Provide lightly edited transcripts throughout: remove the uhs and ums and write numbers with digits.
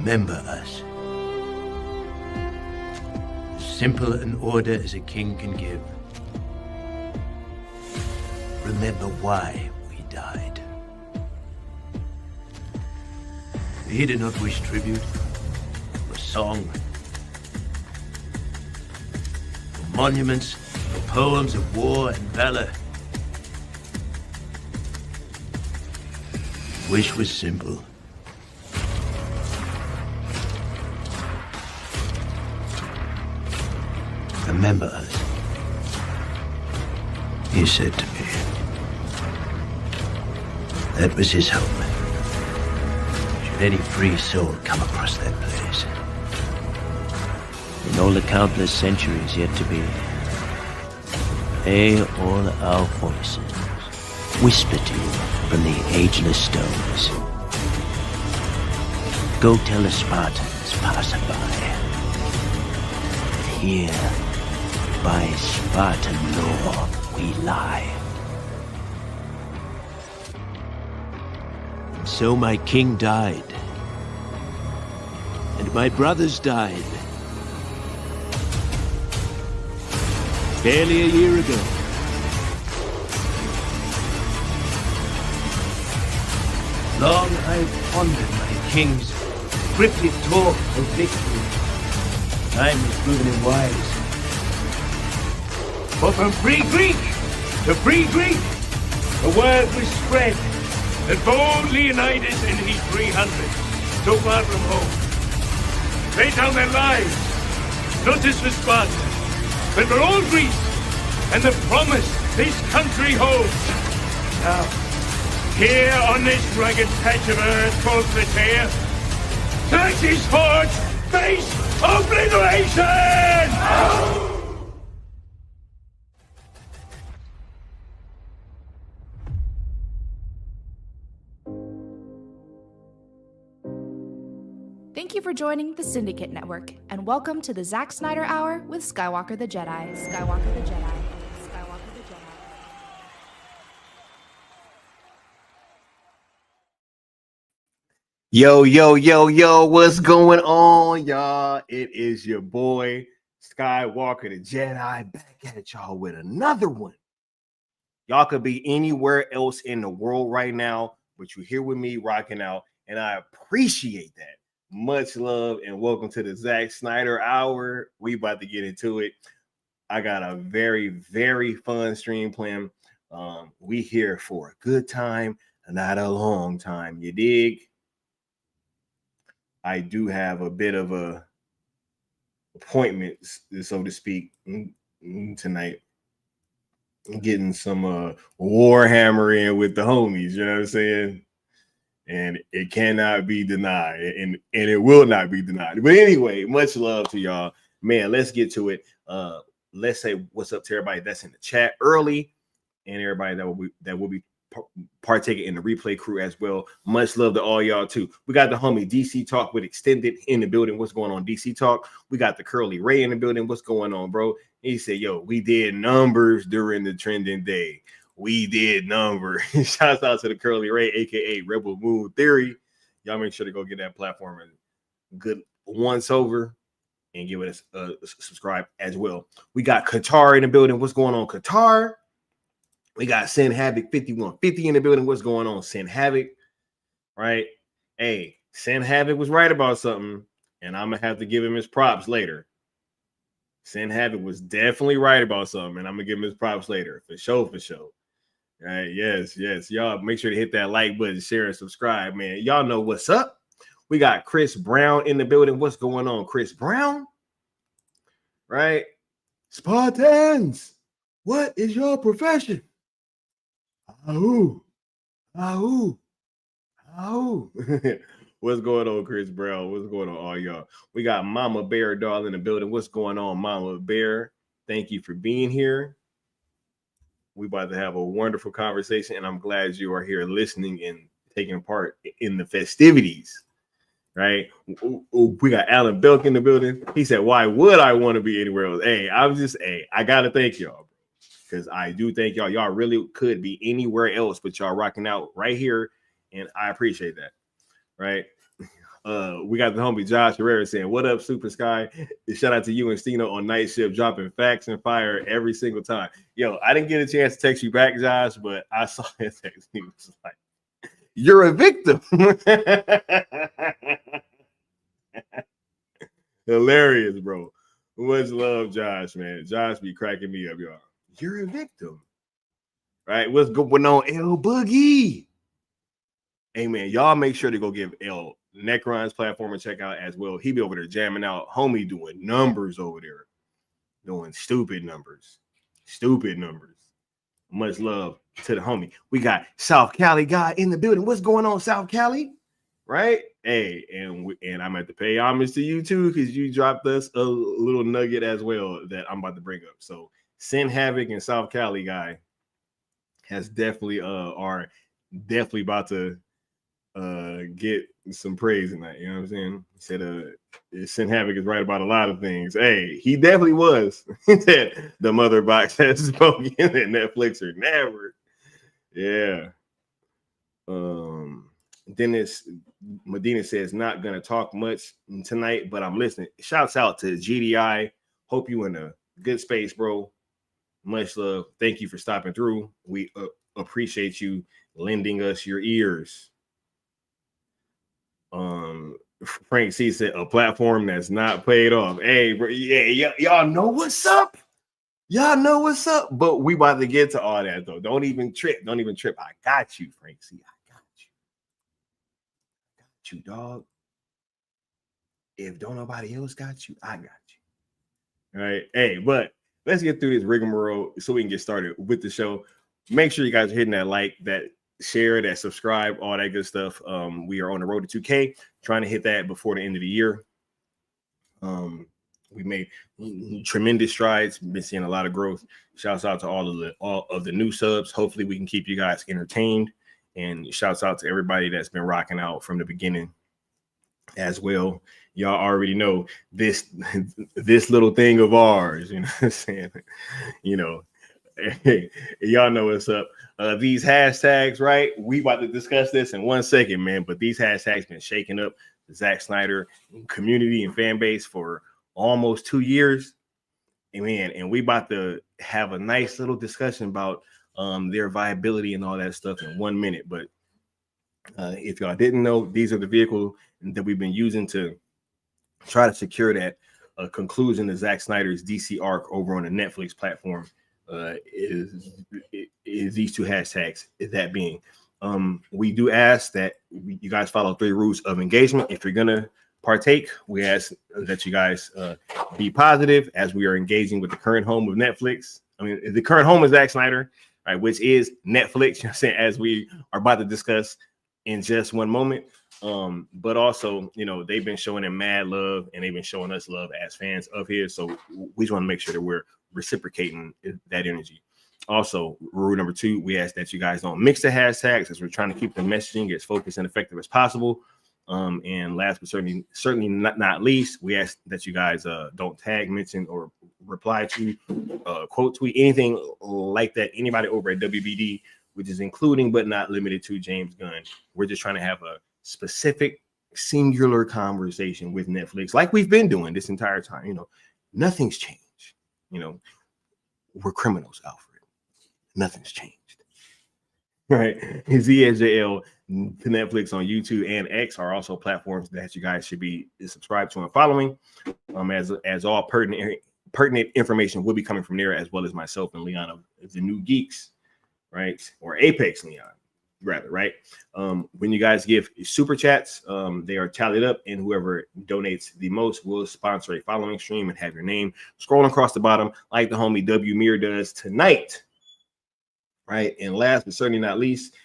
Remember us. As simple an order as a king can give. Remember why we died. We did not wish tribute, or song, or monuments, or poems of war and valor. Wish was simple. Remember us, he said to me. That was his hope. Should any free soul come across that place. In all the countless centuries yet to be, may all our voices whisper to you from the ageless stones. Go tell the Spartans passerby that here by Spartan law we lie. And so my king died, and my brothers died. Barely a year ago. Long I've pondered my king's cryptic talk of victory. Time has proven him wise. For from free Greek to free Greek, the word was spread that bold Leonidas and his 300, so far from home, laid down their lives, not just for Sparta, but for all Greece, and the promise this country holds. Now, here on this rugged patch of earth called Plataea, Xerxes forged face obliteration! Thank you for joining the Syndicate Network, and welcome to the Zack Snyder Hour with Skywalker the Jedi. Skywalker the Jedi. Skywalker the Jedi. Yo, what's going on, y'all? It is your boy, Skywalker the Jedi, back at y'all with another one. Y'all could be anywhere else in the world right now, but you're here with me rocking out, and I appreciate that. Much love, and welcome to the Zack Snyder Hour. We about to get into it. I got a very, very fun stream plan. We here for a good time, not a long time. You dig? I do have a bit of a appointment, so to speak, tonight. I'm getting some Warhammer in with the homies, you know what I'm saying? And it cannot be denied, and it will not be denied. But anyway, much love to y'all. Man, let's get to it. Let's say what's up to everybody that's in the chat early, and everybody that will be partaking in the replay crew as well. Much love to all y'all too. We got the homie DC Talk with Extended in the building. What's going on, DC Talk? We got the Curly Ray in the building. What's going on, bro? He said, yo, we did numbers during the trending day. We did numbers. Shouts out to the Curly Ray, aka Rebel Moon Theory. Y'all make sure to go get that platform and good once over and give it a subscribe as well. We got Qatar in the building. What's going on, Qatar? We got Sin Havoc 5150 in the building. What's going on, Sin Havoc? Right? Hey, Sin Havoc was right about something, and I'm gonna have to give him his props later. Sin Havoc was definitely right about something, and I'm gonna give him his props later. For sure. All right, yes. Y'all make sure to hit that like button, share, and subscribe, man. Y'all know what's up. We got Chris Brown in the building. What's going on, Chris Brown? Right? Spartans, what is your profession? What's going on, Chris Brown? What's going on, all y'all? We got Mama Bear Doll in the building. What's going on, Mama Bear? Thank you for being here. We about to have a wonderful conversation, and I'm glad you are here listening and taking part in the festivities. Right? We got Alan Belk in the building. He said, "Why would I want to be anywhere else?" Hey, I gotta thank y'all, because I do thank y'all. Y'all really could be anywhere else, but y'all rocking out right here, and I appreciate that. Right? We got the homie Josh Herrera saying, "What up, Super Sky?" Shout out to you and Stino on night shift, dropping facts and fire every single time. Yo, I didn't get a chance to text you back, Josh, but I saw his text. He was like, "You're a victim." Hilarious, bro. Much love, Josh, man. Josh be cracking me up, y'all. You're a victim. Right? What's going on, L Boogie? Hey, man, y'all make sure to go give L Necron's platform a check out as well. He be over there jamming out. Homie doing numbers over there. Doing stupid numbers. Stupid numbers. Much love to the homie. We got South Cali guy in the building. What's going on, South Cali? Right? Hey, and I'm at to pay homage to you too, because you dropped us a little nugget as well that I'm about to bring up. So Sin Havoc and South Cali guy has definitely are definitely about to get some praise tonight. You know what I'm saying? He said Sin Havoc is right about a lot of things. Hey, he definitely was. He said the mother box has spoken that Netflix or never. Yeah. Dennis Medina says, not gonna talk much tonight, but I'm listening. Shouts out to GDI. Hope you in a good space, bro. Much love. Thank you for stopping through. We appreciate you lending us your ears. Frank C said, a platform that's not paid off. Hey, bro, yeah, y'all know what's up. Y'all know what's up. But we about to get to all that though. Don't even trip. Don't even trip. I got you, Frank C. You, dog. If don't nobody else got you, I got you. All right. Hey, but let's get through this rigmarole so we can get started with the show. Make sure you guys are hitting that like, that share, that subscribe, all that good stuff. We are on the road to 2K, trying to hit that before the end of the year. We made tremendous strides. Been seeing a lot of growth. Shouts out to all of the new subs. Hopefully we can keep you guys entertained. And shouts out to everybody that's been rocking out from the beginning as well. Y'all already know this little thing of ours, you know what I'm saying? You know, hey, y'all know what's up. These hashtags, right? We about to discuss this in 1 second, man. But these hashtags been shaking up the Zack Snyder community and fan base for almost 2 years. And we about to have a nice little discussion about their viability and all that stuff in 1 minute. But if y'all didn't know, these are the vehicles that we've been using to try to secure that conclusion to Zack Snyder's DC arc over on the Netflix platform. Is these two hashtags, that being, we do ask that you guys follow 3 rules of engagement. If you're gonna partake, we ask that you guys be positive as we are engaging with the current home of Netflix. I mean, the current home of Zack Snyder, right, which is Netflix, you know what I'm saying, as we are about to discuss in just 1 moment. But also, you know, they've been showing him mad love and they've been showing us love as fans of his. So we just want to make sure that we're reciprocating that energy. Also, rule number 2, we ask that you guys don't mix the hashtags as we're trying to keep the messaging as focused and effective as possible. And last but certainly not least, we ask that you guys don't tag, mention, or reply to, quote tweet, anything like that, anybody over at WBD, which is including but not limited to James Gunn. We're just trying to have a specific singular conversation with Netflix like we've been doing this entire time. You know, nothing's changed. You know, we're criminals, Alfred. Nothing's changed. Right? ZSJL to Netflix on YouTube and X are also platforms that you guys should be subscribed to and following. As all pertinent information will be coming from there, as well as myself and Leon of the New Geeks, right? Or Apex Leon, rather, right? When you guys give super chats, they are tallied up, and whoever donates the most will sponsor a following stream and have your name scrolling across the bottom like the homie W Mir does tonight, right? And last but certainly not least,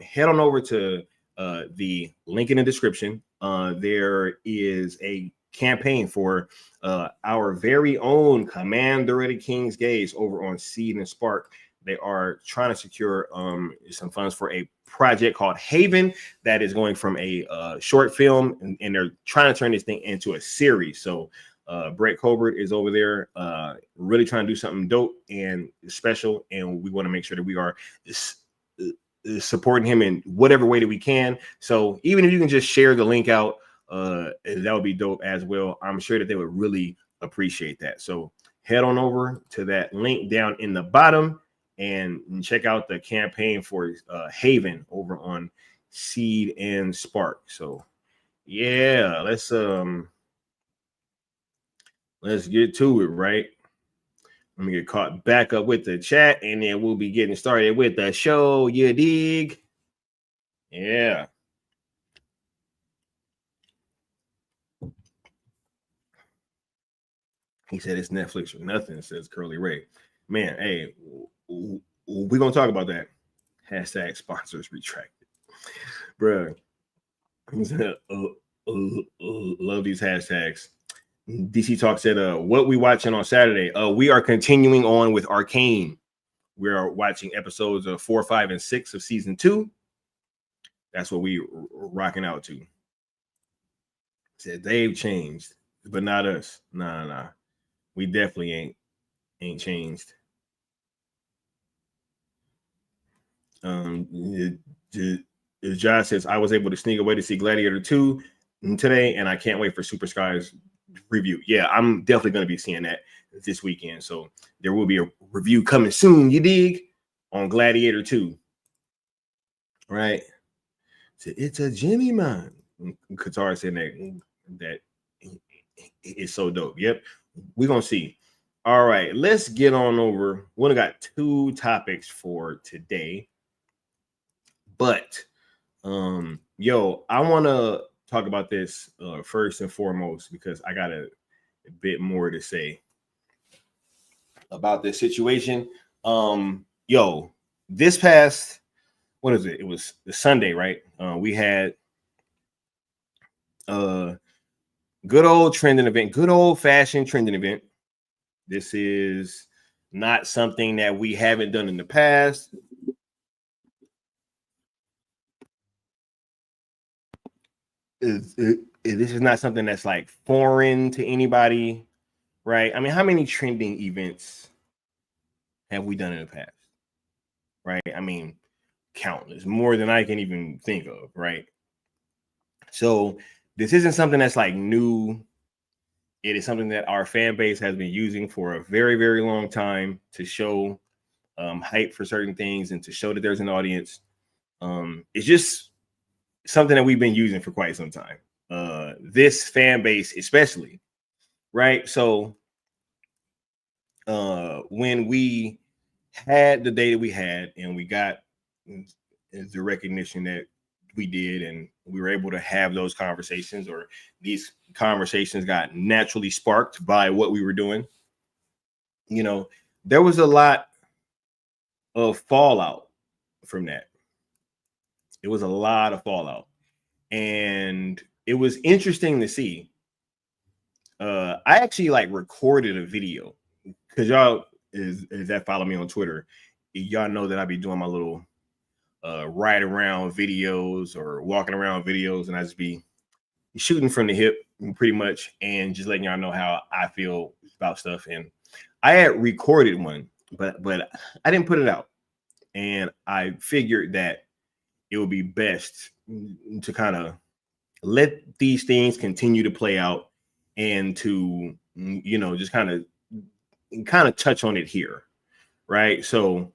head on over to the link in the description. There is a campaign for our very own Commander of the King's Gaze over on Seed and Spark. They are trying to secure some funds for a project called Haven that is going from a short film, and they're trying to turn this thing into a series. So Brett Colbert is over there really trying to do something dope and special, and we want to make sure that we are supporting him in whatever way that we can. So even if you can just share the link out that would be dope as well. I'm sure that they would really appreciate that. So head on over to that link down in the bottom and check out the campaign for Haven over on Seed and Spark. So yeah, let's get to it, right? Let me get caught back up with the chat, and then we'll be getting started with the show. You dig? Yeah. He said it's Netflix or nothing, says Curly Ray. Man, hey, we're going to talk about that. Hashtag sponsors retracted. Bruh. Love these hashtags. DC Talk said, what we watching on Saturday? We are continuing on with Arcane. We are watching episodes of 4, 5, and 6 of season 2. That's what we rocking out to. Said they've changed, but not us. Nah. We definitely ain't changed. Josh says, I was able to sneak away to see Gladiator 2 today, and I can't wait for Super Sky's review. Yeah, I'm definitely going to be seeing that this weekend. So there will be a review coming soon, you dig, on Gladiator 2. Right? So it's a Jimmy man. Qatar said that is so dope. Yep. We're going to see. All right, let's get on over. We only got 2 topics for today. But yo, I want to talk about this first and foremost because I got a bit more to say about this situation. Yo, this past, what is it? It was the Sunday, right? We had good old trending event, good old fashioned trending event. This is not something that we haven't done in the past. This is not something that's like foreign to anybody, right? I mean, how many trending events have we done in the past, right? I mean, countless, more than I can even think of, right? So this isn't something that's like new. It is something that our fan base has been using for a very, very long time to show hype for certain things and to show that there's an audience. It's just something that we've been using for quite some time. This fan base, especially, right? So when we had the day that we had and we got the recognition that we did, and we were able to have those conversations, or these conversations got naturally sparked by what we were doing, you know, there was a lot of fallout from that. It was a lot of fallout. And it was interesting to see. I actually like recorded a video because y'all is that follow me on Twitter. Y'all know that I be doing my little ride around videos or walking around videos, and I just be shooting from the hip pretty much and just letting y'all know how I feel about stuff. And I had recorded one, but I didn't put it out. And I figured that it would be best to kind of let these things continue to play out and to, you know, just kind of touch on it here, right? So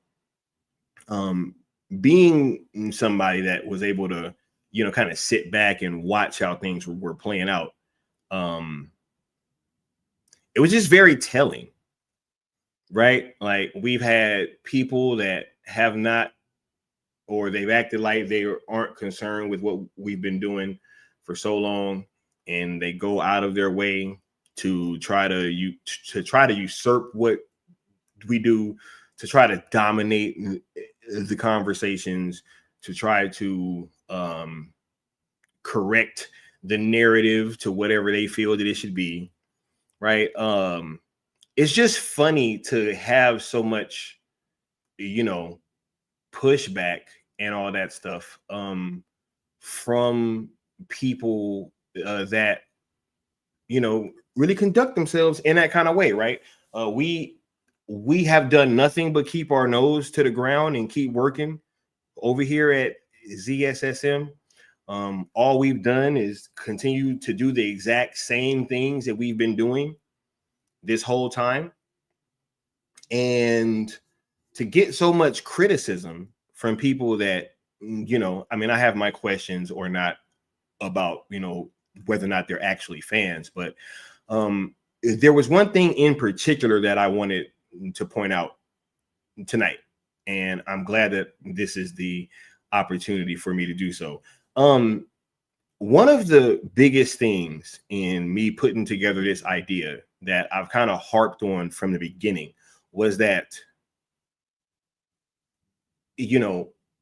being somebody that was able to, you know, kind of sit back and watch how things were playing out, it was just very telling, right? Like, we've had people that have not, or they've acted like they aren't concerned with what we've been doing for so long, and they go out of their way to try to usurp what we do, to try to dominate the conversations, to try to correct the narrative to whatever they feel that it should be, right? It's just funny to have so much, you know, pushback and all that stuff from people that, you know, really conduct themselves in that kind of way, right? We have done nothing but keep our nose to the ground and keep working over here at ZSSM. All we've done is continue to do the exact same things that we've been doing this whole time. And to get so much criticism from people that, I mean, I have my questions or not about, whether or not they're actually fans, but there was one thing in particular that I wanted to point out tonight, and I'm glad that this is the opportunity for me to do so. One of the biggest things in me putting together this idea that I've kind of harped on from the beginning was that,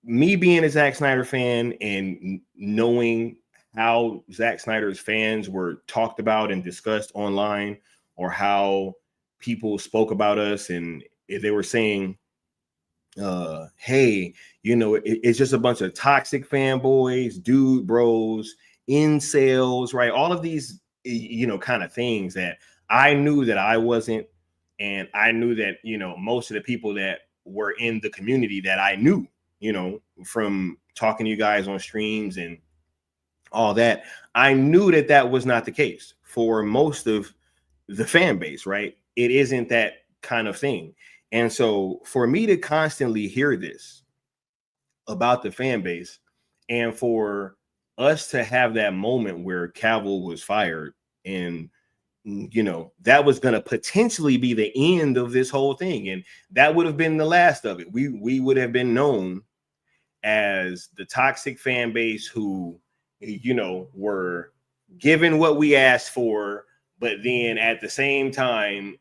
me being a Zack Snyder fan and knowing how Zack Snyder's fans were talked about and discussed online, or how people spoke about us, and if they were saying, hey, it's just a bunch of toxic fanboys, dude bros, incels, right? All of these, kind of things that I knew that I wasn't, and I knew that, most of the people that were in the community that I knew, from talking to you guys on streams and all that, I knew that that was not the case for most of the fan base, right? It isn't that kind of thing. And so for me to constantly hear this about the fan base, and for us to have that moment where Cavill was fired, and that was going to potentially be the end of this whole thing, and that would have been the last of it. We would have been known as the toxic fan base who, were given what we asked for, but then at the same time,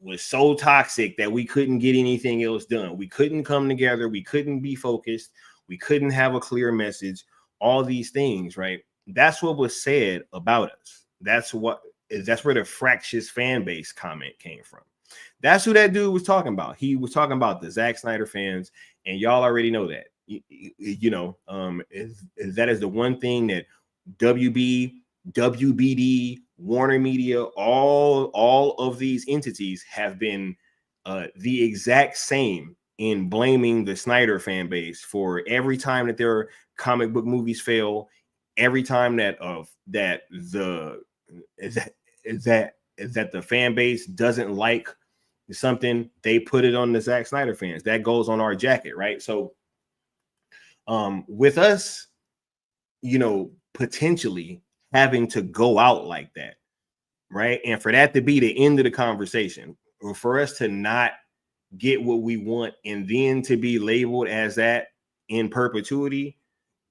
was so toxic that we couldn't get anything else done. We couldn't come together. We couldn't be focused. We couldn't have a clear message. All these things, right? That's what was said about us. That's where the fractious fan base comment came from. That's who that dude was talking about. He was talking about the Zack Snyder fans, and y'all already know that. That is the one thing that WB, WBD, Warner Media, all of these entities have been the exact same in blaming the Snyder fan base for every time that their comic book movies fail, every time that the fan base doesn't like something, they put it on the Zack Snyder fans. That goes on our jacket, right? So with us, potentially having to go out like that, right? And for that to be the end of the conversation, or for us to not get what we want and then to be labeled as that in perpetuity,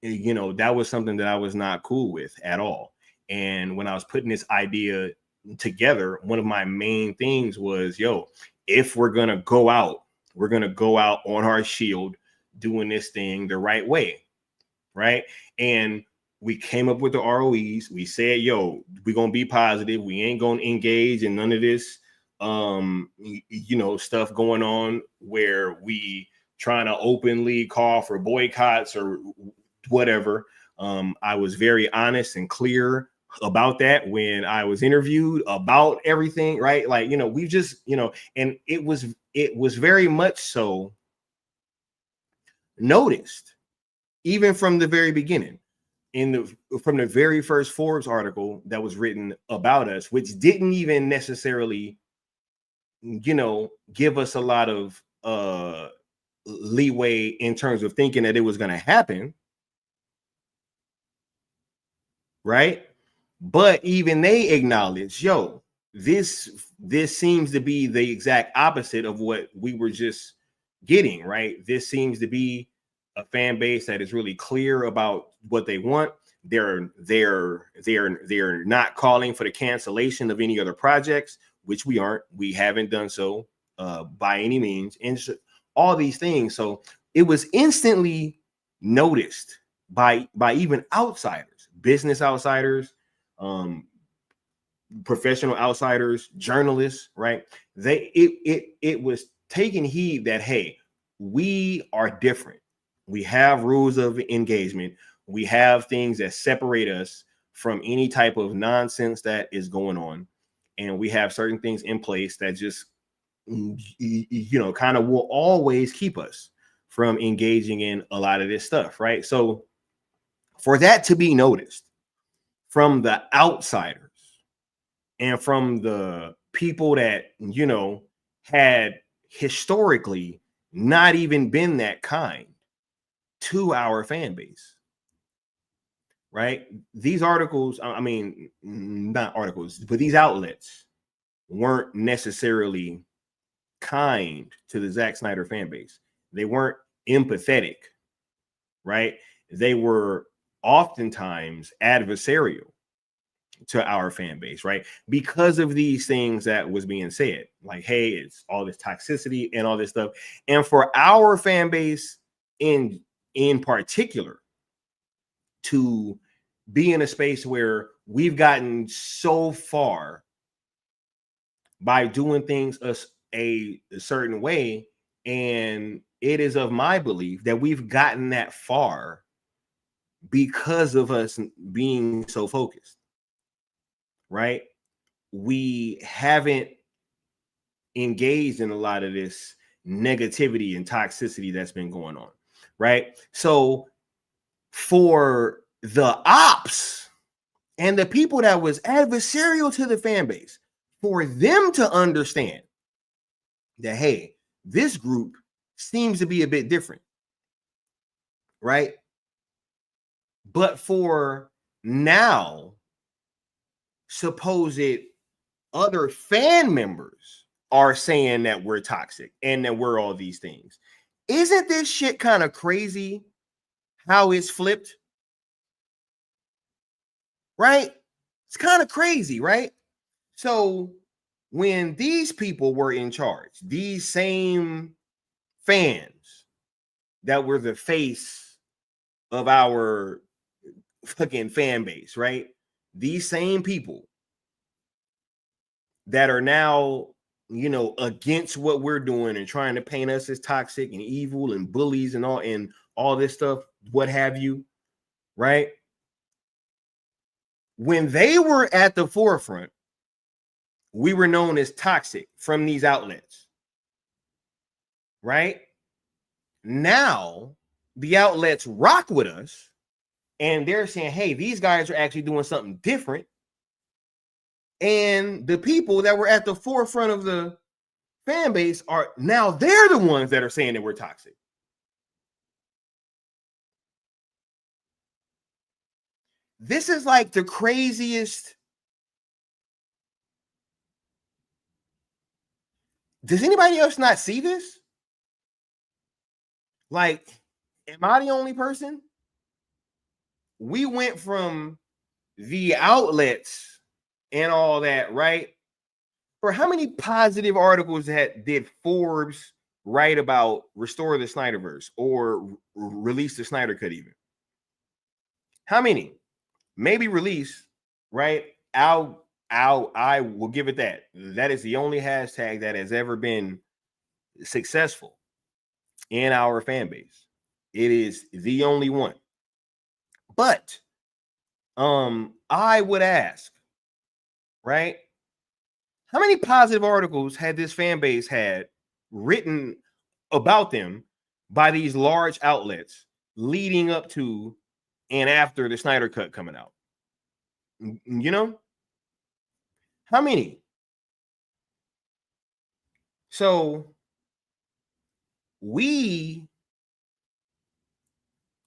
that was something that I was not cool with at all. And when I was putting this idea together, one of my main things was, if we're going to go out, we're going to go out on our shield doing this thing the right way, right? And we came up with the ROEs. We said, we're going to be positive. We ain't going to engage in none of this, stuff going on where we trying to openly call for boycotts or whatever. I was very honest and clear about that when I was interviewed about everything, right? Like, we've just, and it was very much so noticed, even from the very beginning. From the very first Forbes article that was written about us, which didn't even necessarily, give us a lot of leeway in terms of thinking that it was going to happen, right? But even they acknowledge, this seems to be the exact opposite of what we were just getting, right? This seems to be a fan base that is really clear about what they want. They're not calling for the cancellation of any other projects, which we aren't. We haven't done so by any means, and all these things. So it was instantly noticed by even outsiders, business outsiders, professional outsiders, journalists, right? It was taking heed that, hey, we are different. We have rules of engagement. We have things that separate us from any type of nonsense that is going on. And we have certain things in place that just, kind of will always keep us from engaging in a lot of this stuff, right? So for that to be noticed from the outsiders and from the people that, you know, had historically not even been that kind to our fan base, right? These articles, I mean, not articles, but these outlets weren't necessarily kind to the Zack Snyder fan base. They weren't empathetic, right? They were oftentimes adversarial to our fan base, right? Because of these things that was being said, like, hey, it's all this toxicity and all this stuff. And for our fan base in particular to be in a space where we've gotten so far by doing things a certain way, and it is of my belief that we've gotten that far because of us being so focused, right? We haven't engaged in a lot of this negativity and toxicity that's been going on, right? So for the ops and the people that was adversarial to the fan base, for them to understand that, hey, this group seems to be a bit different, right? But for now, supposed other fan members are saying that we're toxic and that we're all these things. Isn't this shit kind of crazy how it's flipped? Right? It's kind of crazy, right? So when these people were in charge, these same fans that were the face of our fucking fan base, right? These same people that are now, you know, against what we're doing and trying to paint us as toxic and evil and bullies and all this stuff, what have you, right? When they were at the forefront, we were known as toxic from these outlets, right? Now the outlets rock with us and they're saying, hey, these guys are actually doing something different. And the people that were at the forefront of the fan base are now, they're the ones that are saying that we're toxic. This is like the craziest. Does anybody else not see this? Like, am I the only person? We went from the outlets and all that, right? For how many positive articles did Forbes write about restore the Snyderverse or release the Snyder Cut even? How many? Maybe release, right? I will give it that. That is the only hashtag that has ever been successful in our fan base. It is the only one. But I would ask, right? How many positive articles had this fan base had written about them by these large outlets leading up to and after the Snyder Cut coming out? You know? How many? So we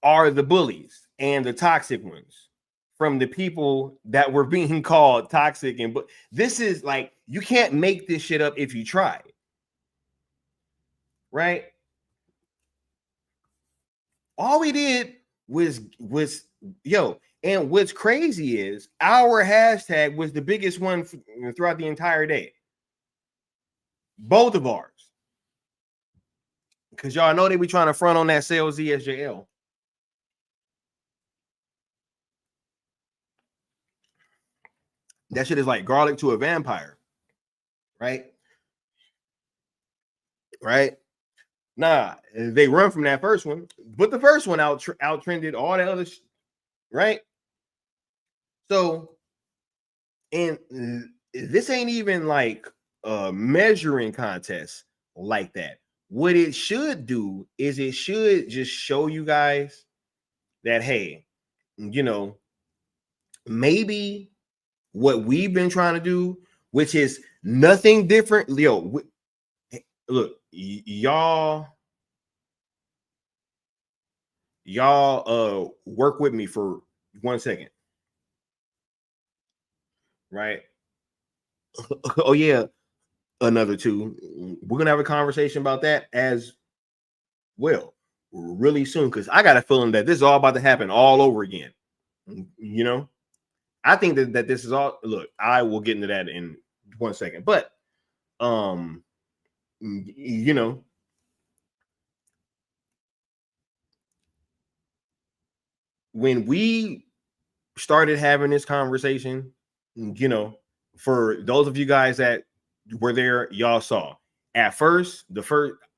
are the bullies and the toxic ones from the people that were being called toxic. And but this is like, you can't make this shit up if you try, right? All we did was yo, and what's crazy is our hashtag was the biggest one throughout the entire day. Both of ours. Because y'all know they be trying to front on that sales ZSJL. That shit is like garlic to a vampire. Right? Right? Nah, they run from that first one. But the first one out trended all the other right? So, and this ain't even like a measuring contest like that. What it should do is it should just show you guys that, hey, you know, maybe what we've been trying to do, which is nothing different. Yo, look, y'all work with me for 1 second, right? Oh yeah, another two. We're gonna have a conversation about that as well really soon, because I got a feeling that this is all about to happen all over again. You know, I think that this is all. Look, I will get into that in 1 second, but you know, when we started having this conversation, you know, for those of you guys that were there, y'all saw at first,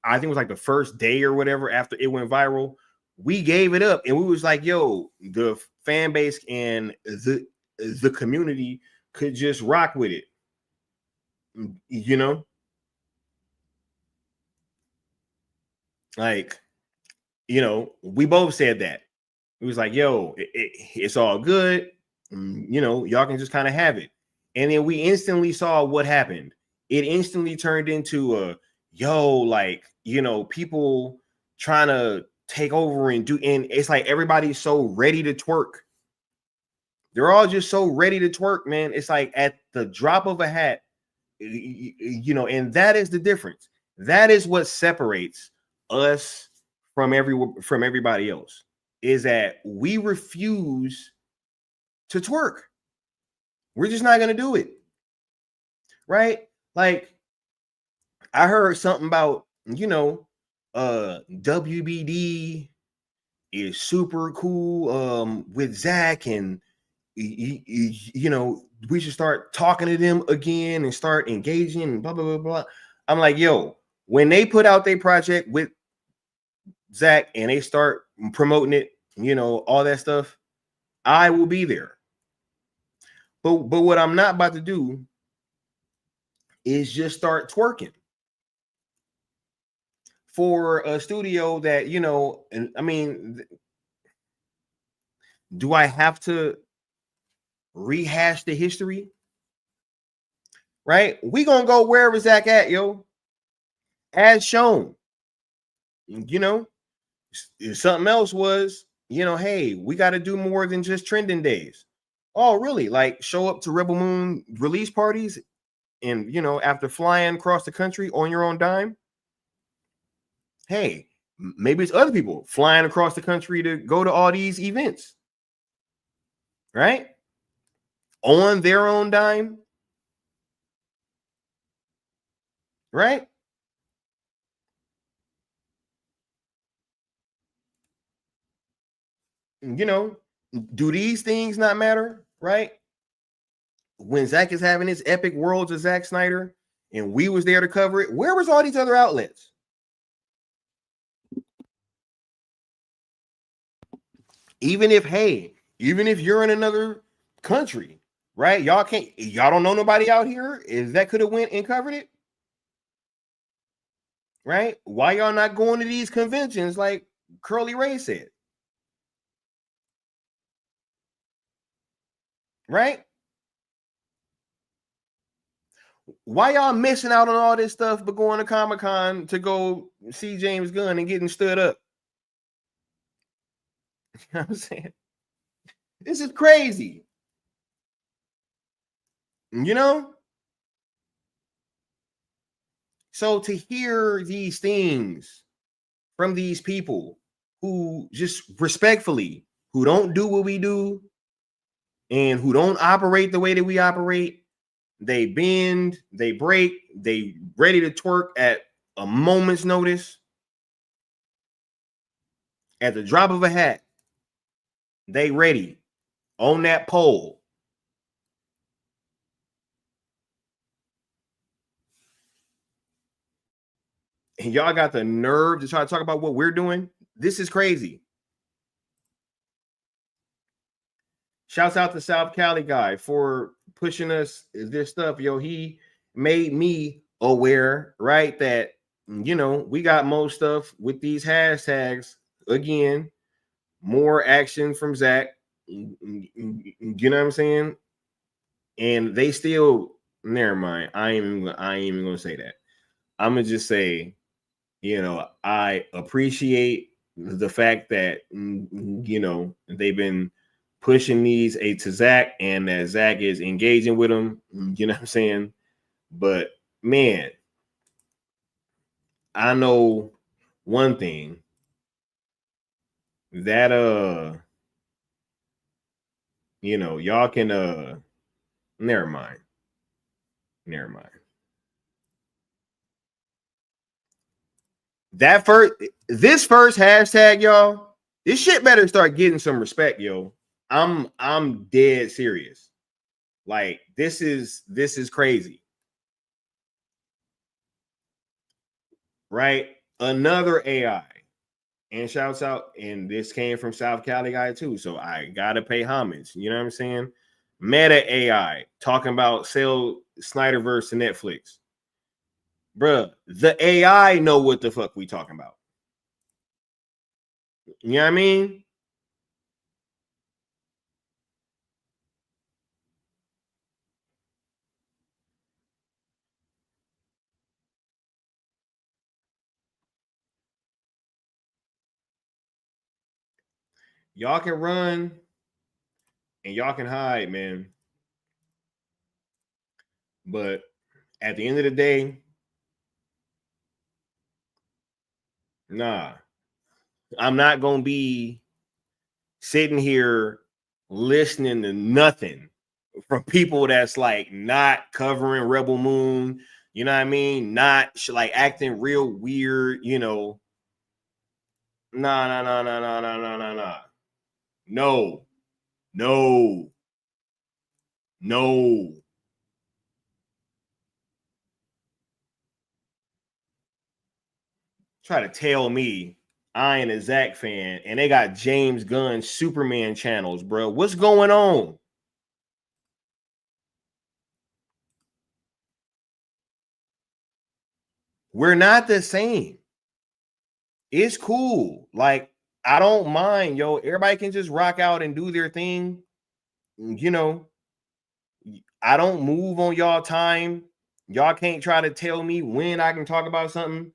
I think it was like the first day or whatever after it went viral, we gave it up and we was like, yo, the fan base and the community could just rock with it. You know, like, you know, we both said that. It was like, yo, it's all good. You know, y'all can just kind of have it. And then we instantly saw what happened. It instantly turned into a, yo, like, you know, people trying to take over and do, and it's like everybody's so ready to twerk. They're all just so ready to twerk, man. It's like at the drop of a hat, you know, and that is the difference. That is what separates us from everybody else, is that we refuse to twerk. We're just not going to do it. Right? Like, I heard something about, you know, WBD is super cool with Zach, and you know, we should start talking to them again and start engaging and blah blah blah blah. I'm like, yo, when they put out their project with Zach and they start promoting it, you know, all that stuff, I will be there. But what I'm not about to do is just start twerking for a studio that, you know, and I mean, do I have to rehash the history? Right? We gonna go wherever Zach at, yo, as shown. You know, something else was, you know, hey, we got to do more than just trending days. Oh, really? Like show up to Rebel Moon release parties and, you know, after flying across the country on your own dime. Hey, maybe it's other people flying across the country to go to all these events, right? On their own dime, right? You know, do these things not matter, right? When Zach is having his epic worlds of Zack Snyder and we was there to cover it, where was all these other outlets? Even if you're in another country, right? Y'all don't know nobody out here is that could have went and covered it, right? Why y'all not going to these conventions like Curly Ray said, right? Why y'all missing out on all this stuff but going to Comic-Con to go see James Gunn and getting stood up? You know what I'm saying? This is crazy. You know? So to hear these things from these people who just respectfully, who don't do what we do and who don't operate the way that we operate, they bend, they break, they ready to twerk at a moment's notice. At the drop of a hat, they ready on that pole. And y'all got the nerve to try to talk about what we're doing. This is crazy. Shouts out to South Cali guy for pushing us this stuff. Yo, he made me aware, right, that, you know, we got more stuff with these hashtags. Again, more action from Zach. You know what I'm saying? And they still, never mind. I ain't even gonna say that. I'm gonna just say, I appreciate the fact that they've been pushing these to Zack, and that Zack is engaging with them. You know what I'm saying? But man, I know one thing that y'all can never mind. This first hashtag, y'all, this shit better start getting some respect, yo. I'm dead serious. Like this is crazy. Right? Another AI. And shouts out, and this came from South Cali guy too. So I gotta pay homage. You know what I'm saying? Meta AI talking about sell Snyderverse to Netflix. Bruh, the AI know what the fuck we talking about. You know what I mean? Y'all can run and y'all can hide, man. But at the end of the day, nah, I'm not gonna be sitting here listening to nothing from people that's like not covering Rebel Moon. You know what I mean? Not like acting real weird. Nah. No. Try to tell me I ain't a Zack fan and they got James Gunn Superman channels, bro. What's going on? We're not the same. It's cool. Like, I don't mind, yo. Everybody can just rock out and do their thing. I don't move on y'all time. Y'all can't try to tell me when I can talk about something.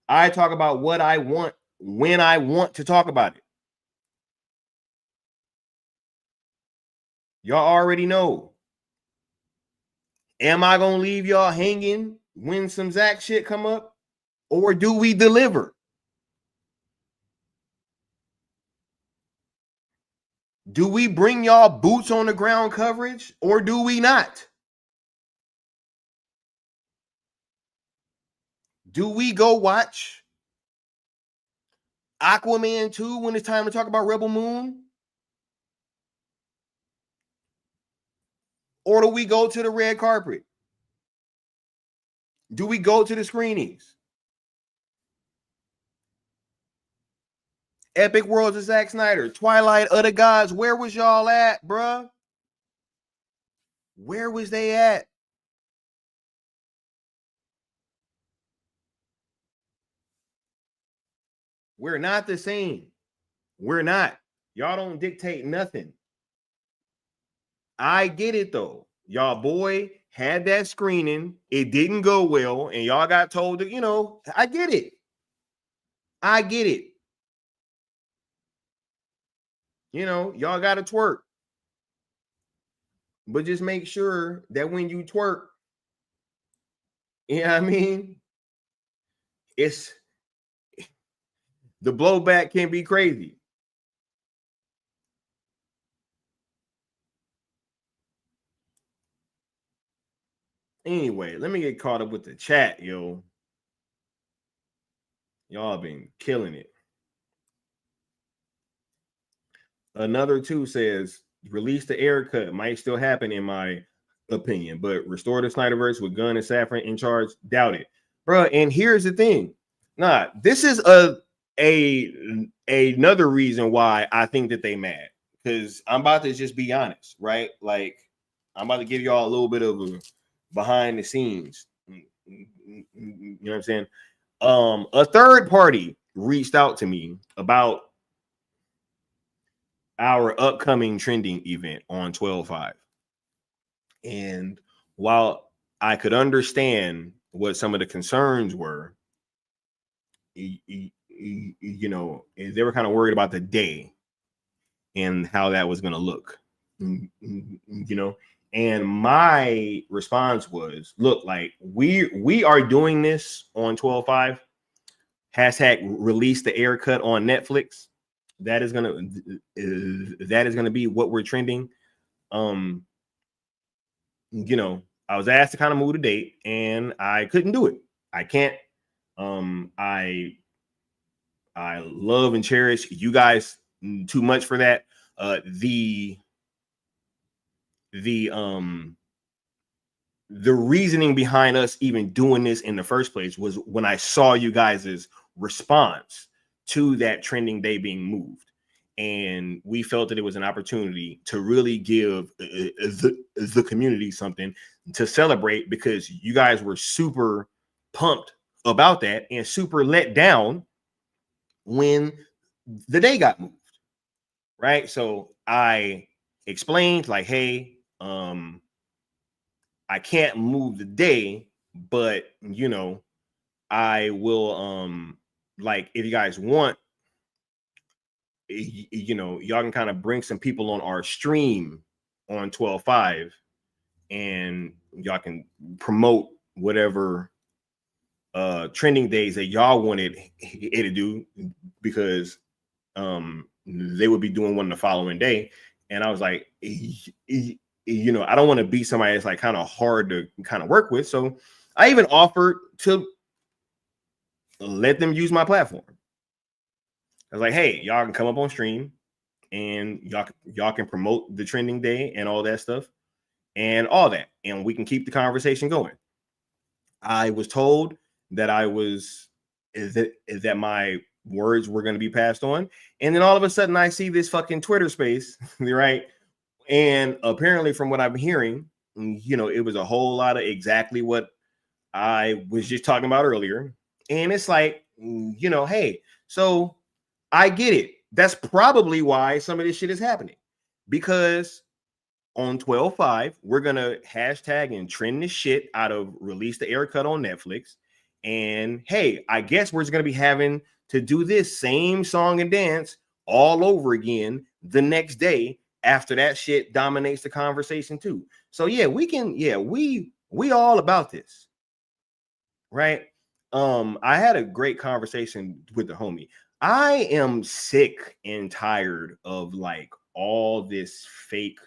I talk about what I want when I want to talk about it. Y'all already know. Am I gonna leave y'all hanging when some Zack shit come up? Or do we deliver? Do we bring y'all boots on the ground coverage or do we not? Do we go watch Aquaman 2 when it's time to talk about Rebel Moon? Or do we go to the red carpet? Do we go to the screenings? Epic Worlds of Zack Snyder, Twilight of the Gods, where was y'all at, bruh? Where was they at? We're not the same. We're not. Y'all don't dictate nothing. I get it though. Y'all boy had that screening. It didn't go well, and y'all got told to, I get it. I get it. Y'all got to twerk. But just make sure that when you twerk, you know what I mean? It's the blowback can be crazy. Anyway, let me get caught up with the chat, yo. Y'all been killing it. Another two says, release the air cut might still happen in my opinion, but restore the Snyderverse with Gunn and Safran in charge, doubt it, bro. And here's the thing, this is another reason why I think that they mad, because I'm about to just be honest, right? Like, I'm about to give y'all a little bit of a behind the scenes. You know what I'm saying? A third party reached out to me about our upcoming trending event on 12/5. And while I could understand what some of the concerns were, you know, they were kind of worried about the day and how that was going to look, you know. And my response was, look, like we are doing this on 12/5. Hashtag release the air cut on Netflix. That is gonna be what we're trending. You know, I was asked to kind of move the date, and I couldn't do it. I can't. I love and cherish you guys too much for that. The reasoning behind us even doing this in the first place was when I saw you guys' response to that trending day being moved. And we felt that it was an opportunity to really give the community something to celebrate, because you guys were super pumped about that and super let down when the day got moved. Right. So I explained, like, hey, I can't move the day, but you know, I will like, if you guys want, you know, y'all can kind of bring some people on our stream on 12/5, and y'all can promote whatever trending days that y'all wanted it to do, because they would be doing one the following day. And I was like, you know, I don't want to be somebody that's like kind of hard to kind of work with. So I even offered to let them use my platform. I was like, hey, y'all can come up on stream and y'all can promote the trending day and all that stuff and all that, and we can keep the conversation going. I was told that that my words were going to be passed on, and then all of a sudden I see this fucking Twitter space, right? And apparently, from what I'm hearing, you know, it was a whole lot of exactly what I was just talking about earlier. And it's like, you know, hey, so I get it. That's probably why some of this shit is happening, because on 12/5, we're gonna hashtag and trend this shit out of release the air cut on Netflix. And hey, I guess we're just gonna be having to do this same song and dance all over again the next day after that shit dominates the conversation too. So yeah, we can, yeah, we all about this, right? I had a great conversation with the homie. I am sick and tired of like all this fake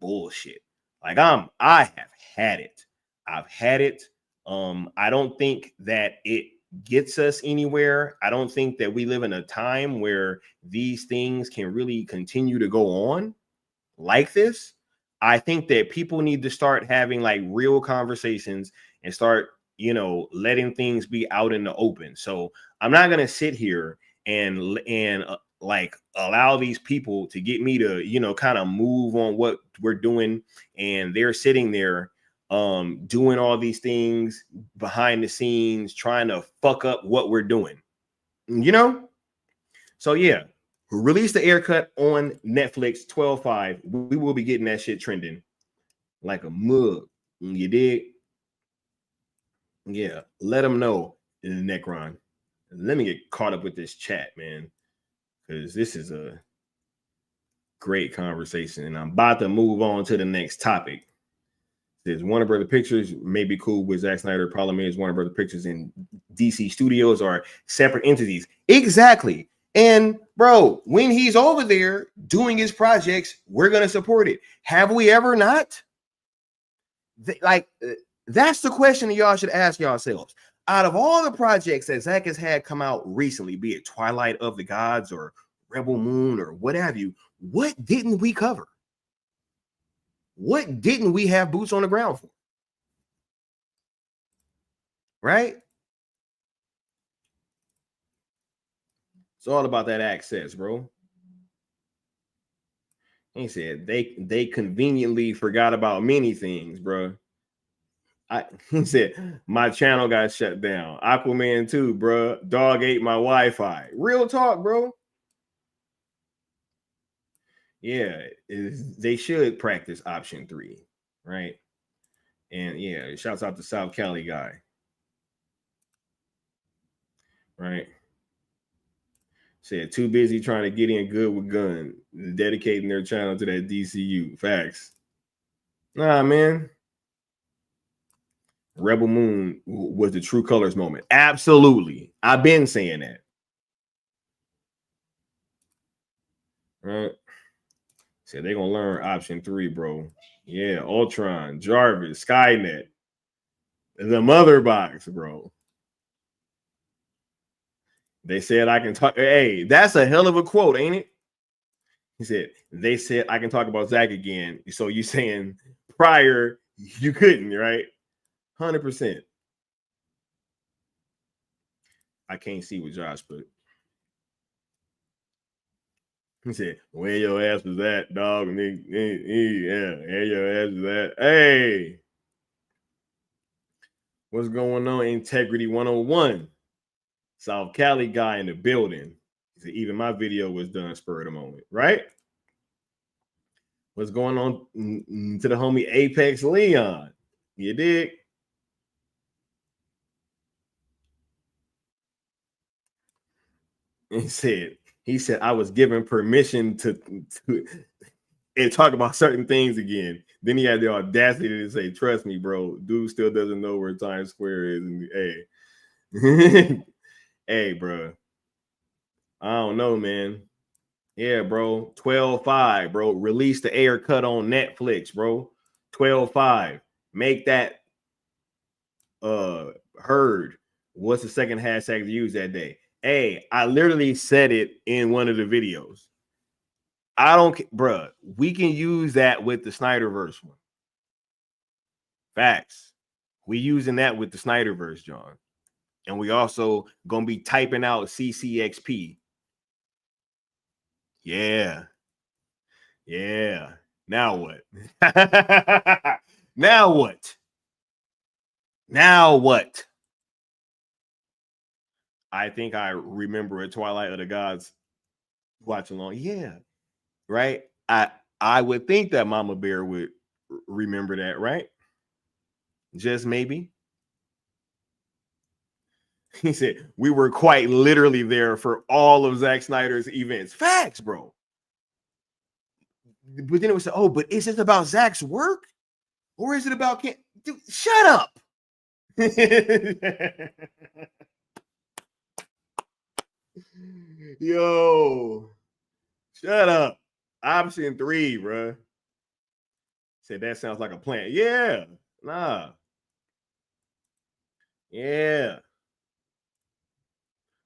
bullshit. Like I have had it. I've had it. I don't think that it gets us anywhere. I don't think that we live in a time where these things can really continue to go on like this. I think that people need to start having like real conversations and start, you know, letting things be out in the open. So I'm not gonna sit here and like allow these people to get me to, you know, kind of move on what we're doing, and they're sitting there doing all these things behind the scenes trying to fuck up what we're doing, you know. So yeah, release the air cut on Netflix 12/5. We will be getting that shit trending like a mug. You dig? Yeah, let them know in the Necron. Let me get caught up with this chat, man, because this is a great conversation, and I'm about to move on to the next topic. There's Warner Brother Pictures may be cool with Zack Snyder. Problem is, Warner Brother Pictures and DC Studios are separate entities. Exactly. And bro, when he's over there doing his projects, we're gonna support it. Have we ever not? That's the question that y'all should ask yourselves. Out of all the projects that Zack has had come out recently, be it Twilight of the Gods or Rebel Moon or what have you, what didn't we cover? What didn't we have boots on the ground for? Right? It's all about that access, bro. He said they conveniently forgot about many things, bro. He said my channel got shut down. Aquaman 2, bro. Dog ate my Wi-Fi. Real talk, bro. Yeah, they should practice option 3, right? And yeah, shouts out to South Cali guy, right? Said too busy trying to get in good with gun, dedicating their channel to that DCU. Facts. Nah, man. Rebel Moon was the true colors moment. Absolutely. I've been saying that. Right. Said they're gonna learn option 3, bro. Yeah, Ultron, Jarvis, Skynet, the mother box, bro. They said I can talk. Hey, that's a hell of a quote, ain't it? He said, they said I can talk about Zack again. So you saying prior you couldn't, right? 100%. I can't see what Josh put. He said, where your ass was at, dog? Yeah, where your ass was at. Hey, what's going on? Integrity 101. South Cali guy in the building. He said, even my video was done spur of the moment, right? What's going on to the homie Apex Leon? You dig? He said, I was given permission to and talk about certain things again. Then he had the audacity to say, trust me, bro, dude still doesn't know where Times Square is. And hey, hey, bro. I don't know, man. Yeah, bro. 12/5, bro. Release the air cut on Netflix, bro. 12/5. Make that heard. What's the second hashtag to use that day? Hey, I literally said it in one of the videos. I don't, bruh. We can use that with the Snyderverse one. Facts. We using that with the Snyderverse, John. And we also gonna be typing out CCXP. Yeah. Yeah. Now what? Now what? Now what? I think I remember a Twilight of the Gods watch along. Yeah. Right. I would think that Mama Bear would remember that, right? Just maybe. He said we were quite literally there for all of Zack Snyder's events. Facts, bro. But then it was, oh, but is this about Zack's work? Or is it about Dude, shut up. Yo, shut up. Option 3, bro. Said that sounds like a plan. Yeah, nah. Yeah.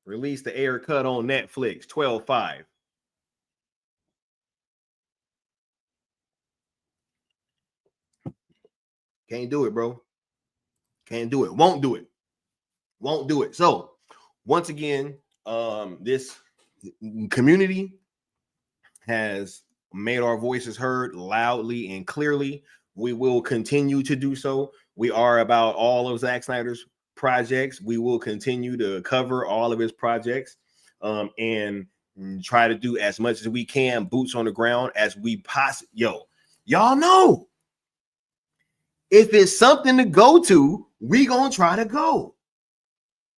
Release the air cut on Netflix, 12/5. Can't do it, bro. Can't do it. Won't do it. Won't do it. So, once again, this community has made our voices heard loudly and clearly. We will continue to do so. We are about all of Zack Snyder's projects. We will continue to cover all of his projects and try to do as much as we can, boots on the ground, as we possibly. Y'all know if it's something to go to, we gonna try to go.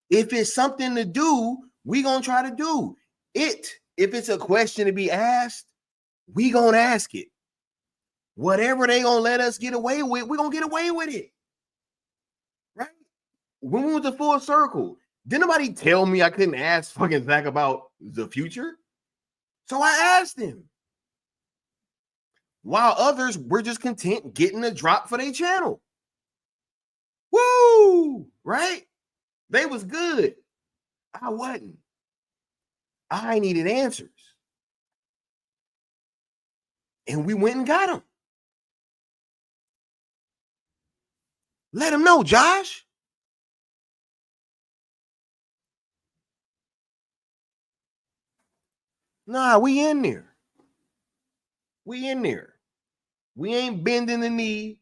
If it's something to do, we gonna try to do it. If it's a question to be asked, we gonna ask it. Whatever they gonna let us get away with, we gonna get away with it. Right? When we went to Full Circle, didn't nobody tell me I couldn't ask fucking Zack about the future? So I asked him. While others were just content getting a drop for their channel. Woo! Right? They was good. I wasn't. I needed answers. And we went and got them. Let them know, Josh. Nah, we in there. We in there. We ain't bending the knee.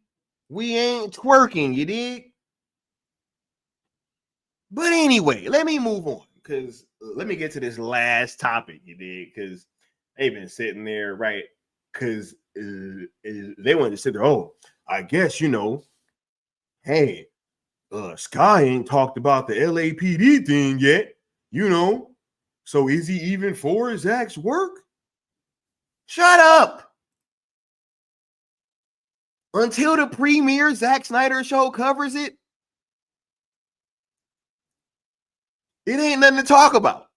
We ain't twerking, you dig? But anyway, let me move on. Because let me get to this last topic, you dig? Because they've been sitting there, right? because they wanted to sit there. Oh, I guess hey, Sky ain't talked about the LAPD thing yet, So is he even for Zack's work? Shut up! Until the premiere Zack Snyder show covers it, it ain't nothing to talk about.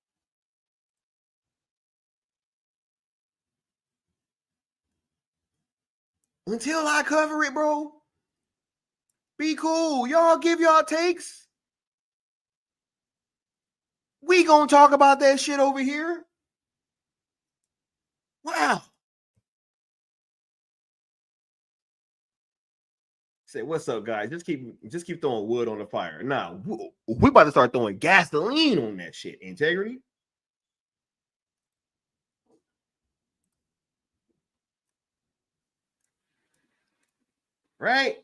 Until I cover it, bro, be cool. Y'all give y'all takes. We gonna talk about that shit over here. Wow. Say, what's up, guys? Just keep throwing wood on the fire. Nah, we about to start throwing gasoline on that shit. Integrity. Right?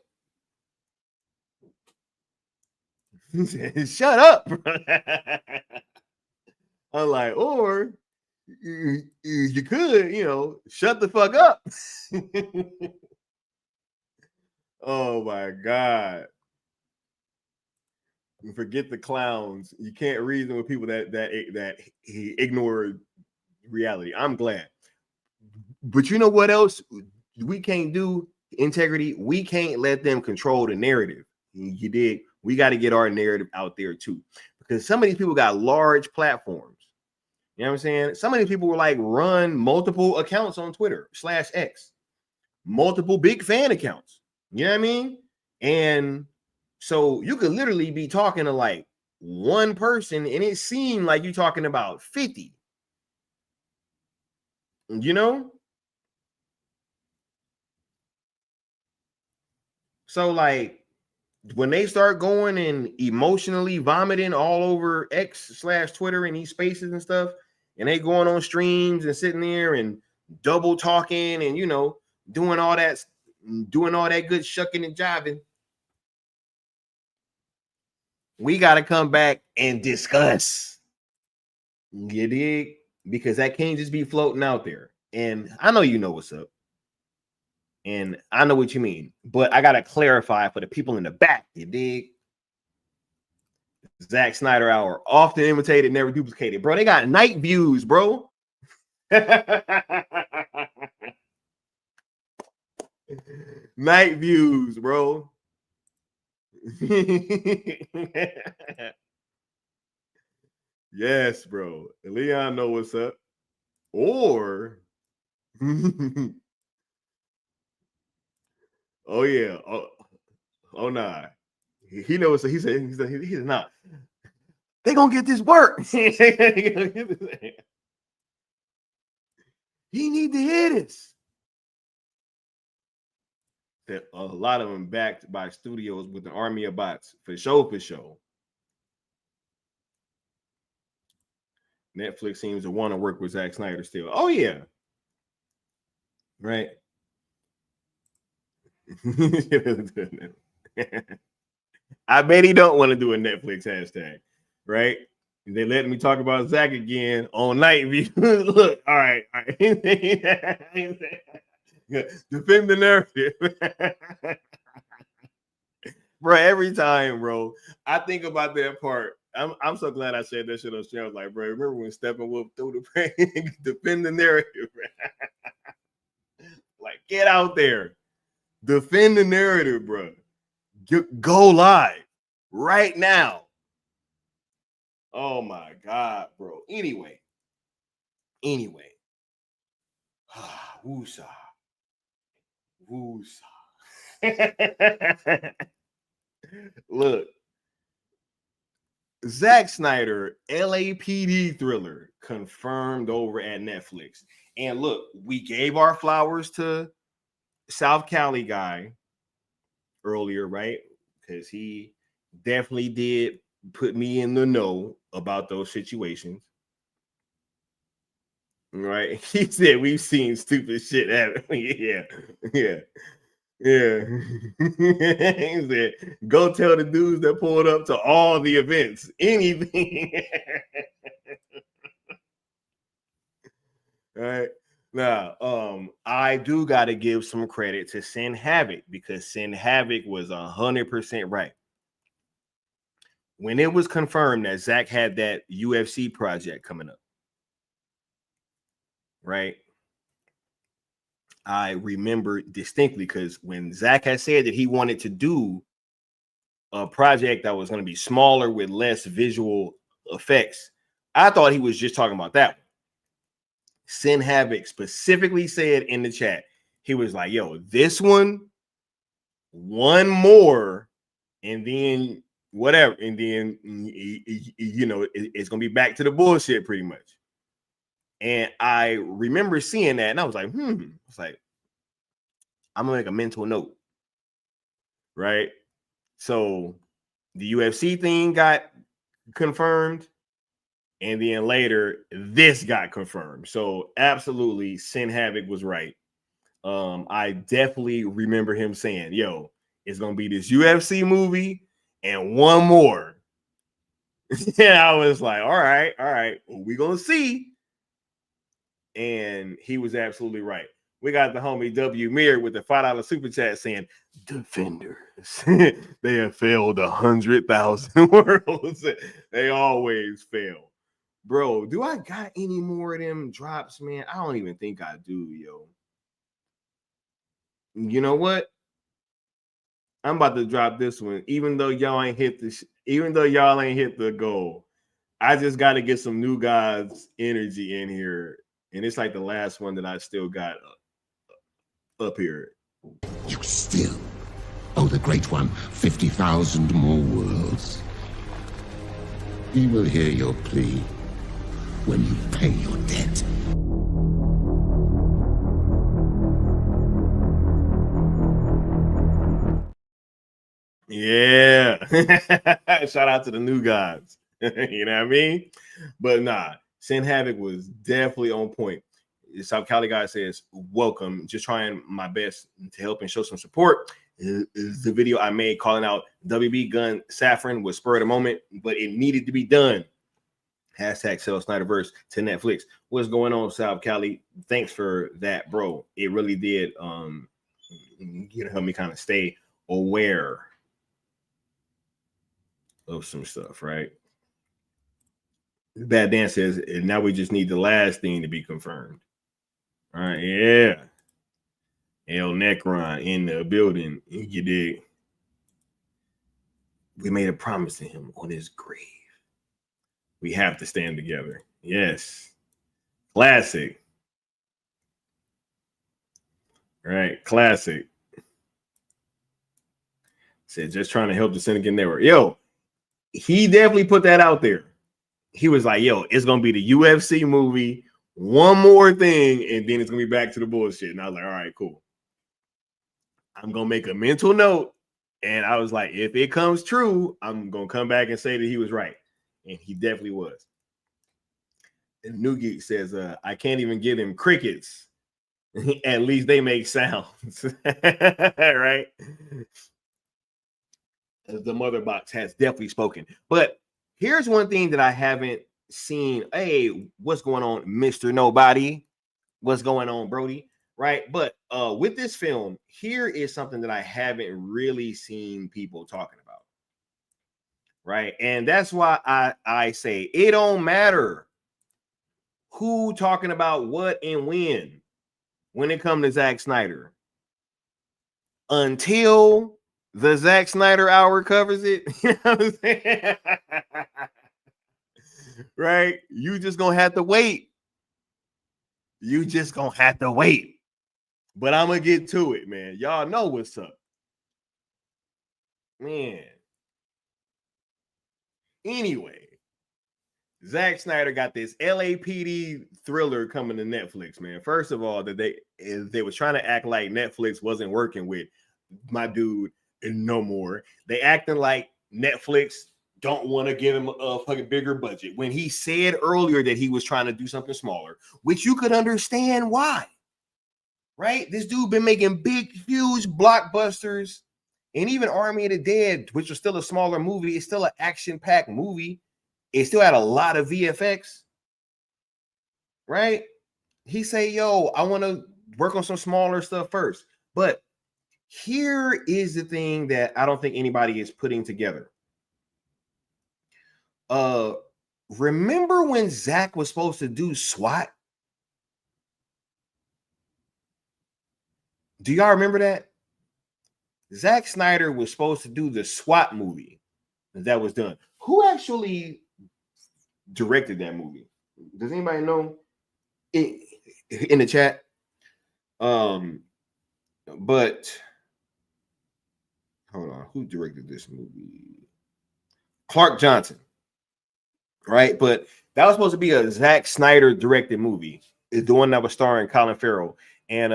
Shut up. I'm like, or you could, shut the fuck up. Oh my God. Forget the clowns. You can't reason with people that ignore reality. I'm glad. But you know what else we can't do? Integrity. We can't let them control the narrative. You dig? We got to get our narrative out there too. Because some of these people got large platforms. You know what I'm saying? Some of these people were like run multiple accounts on Twitter /X, multiple big fan accounts. You know what I mean? And so you could literally be talking to like one person and it seemed like you're talking about 50. So like when they start going and emotionally vomiting all over X/Twitter and these spaces and stuff, and they going on streams and sitting there and double talking and doing all that good shucking and jiving, we got to come back and discuss. You dig? Because that can't just be floating out there. And I know you know what's up. And I know what you mean. But I got to clarify for the people in the back. You dig? Zack Snyder Hour. Often imitated, never duplicated. Bro, they got night views, bro. Night views, bro. Yes, bro. Leon know what's up. Or oh yeah. Oh nah. He knows. He said nah. They gonna get this work. He need to hear this. That a lot of them backed by studios with an army of bots for show. Netflix seems to want to work with Zack Snyder still. Oh yeah, right. I bet he don't want to do a Netflix hashtag, right? They let me talk about Zack again on Night View. Look, all right. Defend the narrative. Bro, every time, bro, I think about that part. I'm so glad I said that shit on stream. I was like, bro, remember when Steppenwolf threw the prank? Defend the narrative. Like, get out there. Defend the narrative, bro. Go live right now. Oh my God, bro. Anyway. Woosah. Look, Zack Snyder, LAPD thriller confirmed over at Netflix. And look, we gave our flowers to South Cali guy earlier, right? Because he definitely did put me in the know about those situations. Right? He said we've seen stupid shit happen. Yeah. He said, go tell the dudes that pulled up to all the events, anything. All right. Now, I do got to give some credit to Sin Havoc because Sin Havoc was 100% right. When it was confirmed that Zack had that UFC project coming up, right? I remember distinctly because when Zack had said that he wanted to do a project that was going to be smaller with less visual effects, I thought he was just talking about that one. Sin Havoc specifically said in the chat, he was like, yo, this one more, and then whatever, and then it's gonna be back to the bullshit pretty much. And I remember seeing that, and I was like, it's like, I'm gonna make a mental note, right? So the UFC thing got confirmed, and then later this got confirmed. So absolutely, Sin Havoc was right. I definitely remember him saying, yo, it's gonna be this UFC movie and one more. And I was like, all right, well, we're gonna see. And he was absolutely right. We got the homie W Mir with the $5 super chat saying, defenders, they have failed 100,000 worlds. They always fail. Bro, do I got any more of them drops, man? I don't even think I do, yo. You know what? I'm about to drop this one, even though y'all ain't hit the goal. I just got to get some new God's energy in here, and it's like the last one that I still got up here. You still owe the Great One 50,000 more worlds. He will hear your plea when you pay your debt. Yeah. Shout out to the new gods. You know what I mean? But nah, Sin Havoc was definitely on point. South Cali guy says, welcome. Just trying my best to help and show some support. The video I made calling out WB Gun Saffron was spur of the moment, but it needed to be done. Hashtag sell Snyderverse to Netflix. What's going on, South Cali? Thanks for that, bro. It really did help me kind of stay aware of some stuff, right? Bad Dan says, and now we just need the last thing to be confirmed. All right, yeah. El Necron in the building. You dig? We made a promise to him on his grave. We have to stand together. Yes. Classic. Right, classic. Said just trying to help the Syndicate Network. Yo, he definitely put that out there. He was like, yo, it's going to be the UFC movie, one more thing, and then it's going to be back to the bullshit. And I was like, all right, cool. I'm going to make a mental note. And I was like, if it comes true, I'm going to come back and say that he was right. And he definitely was. And New Geek says, I can't even give him crickets. At least they make sounds. Right? The mother box has definitely spoken. But here's one thing that I haven't seen. Hey, what's going on, Mr. Nobody? What's going on, Brody? Right? But with this film, here is something that I haven't really seen people talking about. Right? And that's why I say it don't matter who talking about what and when it comes to Zack Snyder. Until the Zack Snyder Hour covers it, you know what I'm saying? Right? You just gonna have to wait. But I'm gonna get to it, man. Y'all know what's up. Man. Anyway, Zack Snyder got this LAPD thriller coming to Netflix, man. First of all, that they was trying to act like Netflix wasn't working with my dude no more. They acting like Netflix don't want to give him a fucking bigger budget when he said earlier that he was trying to do something smaller, which you could understand why. Right? This dude been making big, huge blockbusters, and even Army of the Dead, which was still a smaller movie, it's still an action-packed movie. It still had a lot of VFX, right? he say, yo, I want to work on some smaller stuff first. But here is the thing that I don't think anybody is putting together. Remember when Zack was supposed to do SWAT? Do y'all remember that? Zack Snyder was supposed to do the SWAT movie that was done. Who actually directed that movie? Does anybody know? In the chat. But hold on, who directed this movie? Clark Johnson, right? But that was supposed to be a Zack Snyder directed movie. It's the one that was starring Colin Farrell and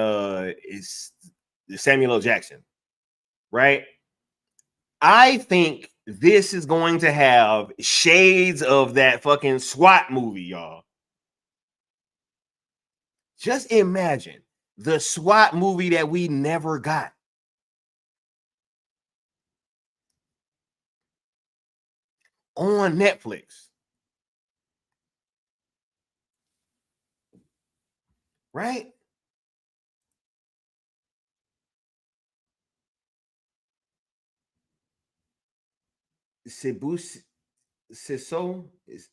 it's Samuel L. Jackson, right? I think this is going to have shades of that fucking SWAT movie, y'all. Just imagine the SWAT movie that we never got. On Netflix. Right? Siso is,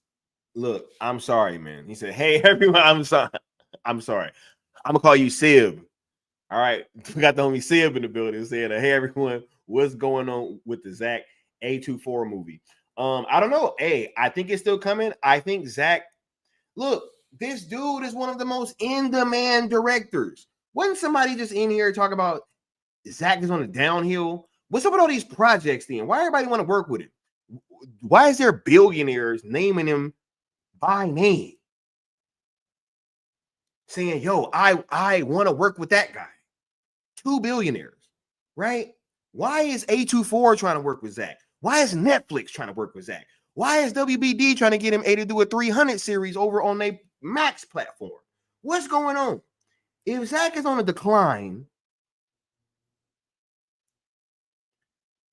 look, I'm sorry, man. He said, hey, everyone, I'm sorry. I'm sorry. I'm gonna call you Sib. All right. We got the homie Sib in the building saying, hey, everyone, what's going on with the Zack A24 movie? I don't know. Hey, I think it's still coming. I think Zack, look, this dude is one of the most in-demand directors. Wasn't somebody just in here talking about Zack is on the downhill? What's up with all these projects then? Why everybody want to work with him? Why is there billionaires naming him by name? Saying, yo, I want to work with that guy. 2 billionaires, right? Why is A24 trying to work with Zack? Why is Netflix trying to work with Zack? Why is WBD trying to get him to do a 300 series over on their Max platform? What's going on? If Zack is on a decline,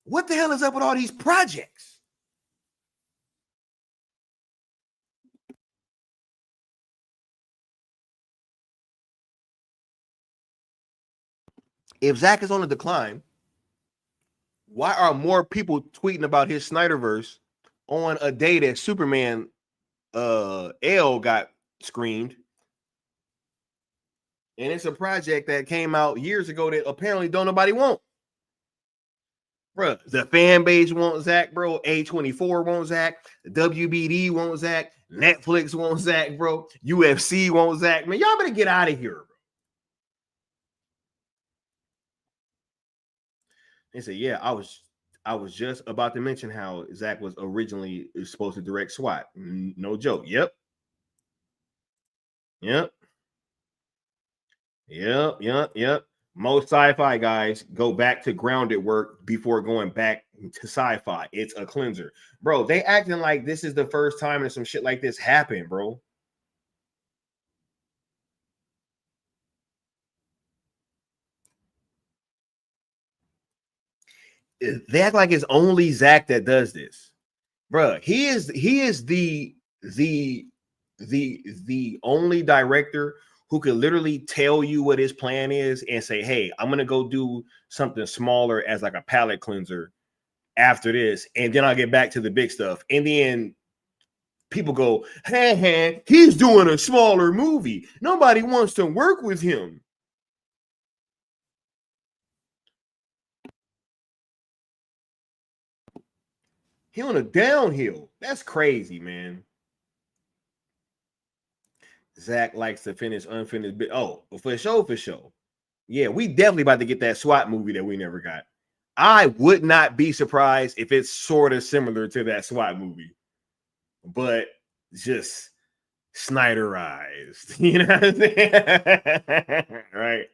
what the hell is up with all these projects? If Zack is on a decline, why are more people tweeting about his Snyderverse on a day that Superman L got screened? And it's a project that came out years ago that apparently don't nobody want. Bro, the fan base wants Zack, bro. A24 wants Zack. WBD wants Zack. Netflix wants Zack, bro. UFC wants Zack. Man, y'all better get out of here, bro. They said, yeah, I was just about to mention how Zack was originally supposed to direct SWAT. No joke. Yep. Most sci-fi guys go back to grounded work before going back to sci-fi. It's a cleanser. Bro, they acting like this is the first time that some shit like this happened, bro. They act like it's only Zack that does this. Bro, he is the only director who could literally tell you what his plan is and say, hey, I'm gonna go do something smaller as like a palate cleanser after this, and then I'll get back to the big stuff. And then people go, hey, he's doing a smaller movie. Nobody wants to work with him. He on a downhill. That's crazy, man. Zack likes to finish unfinished bit. Oh, for sure. Yeah, we definitely about to get that SWAT movie that we never got. I would not be surprised if it's sort of similar to that SWAT movie, but just Snyderized. You know what I'm saying? Right.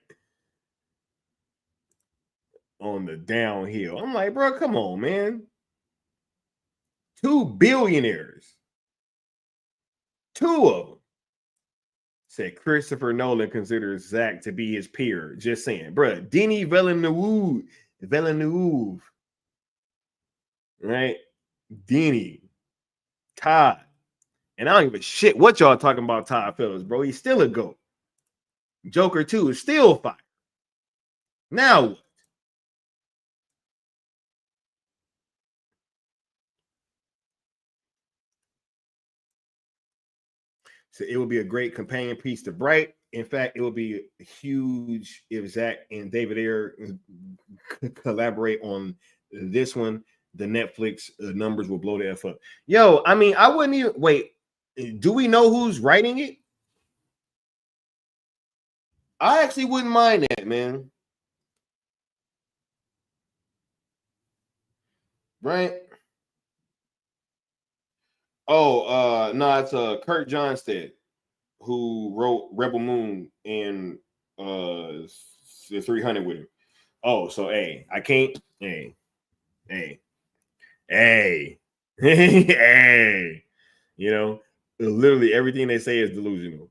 On the downhill. I'm like, bro, come on, man. 2 billionaires. 2 of them. Said Christopher Nolan considers Zack to be his peer. Just saying, bro. Denis Villeneuve, right? Denis, Todd, and I don't give a shit what y'all talking about Todd Phillips, bro. He's still a GOAT. Joker 2 is still fire. Now what? So it would be a great companion piece to Bright. In fact, it would be huge if Zach and David Ayer collaborate on this one. The Netflix numbers will blow the F up. Yo, I mean, I wouldn't even wait. Do we know who's writing it? I actually wouldn't mind that, man. Right? Oh, no, it's Kurt Johnstead who wrote Rebel Moon and the 300 with him. Oh, so hey, I can't. Hey, hey. You know, literally everything they say is delusional.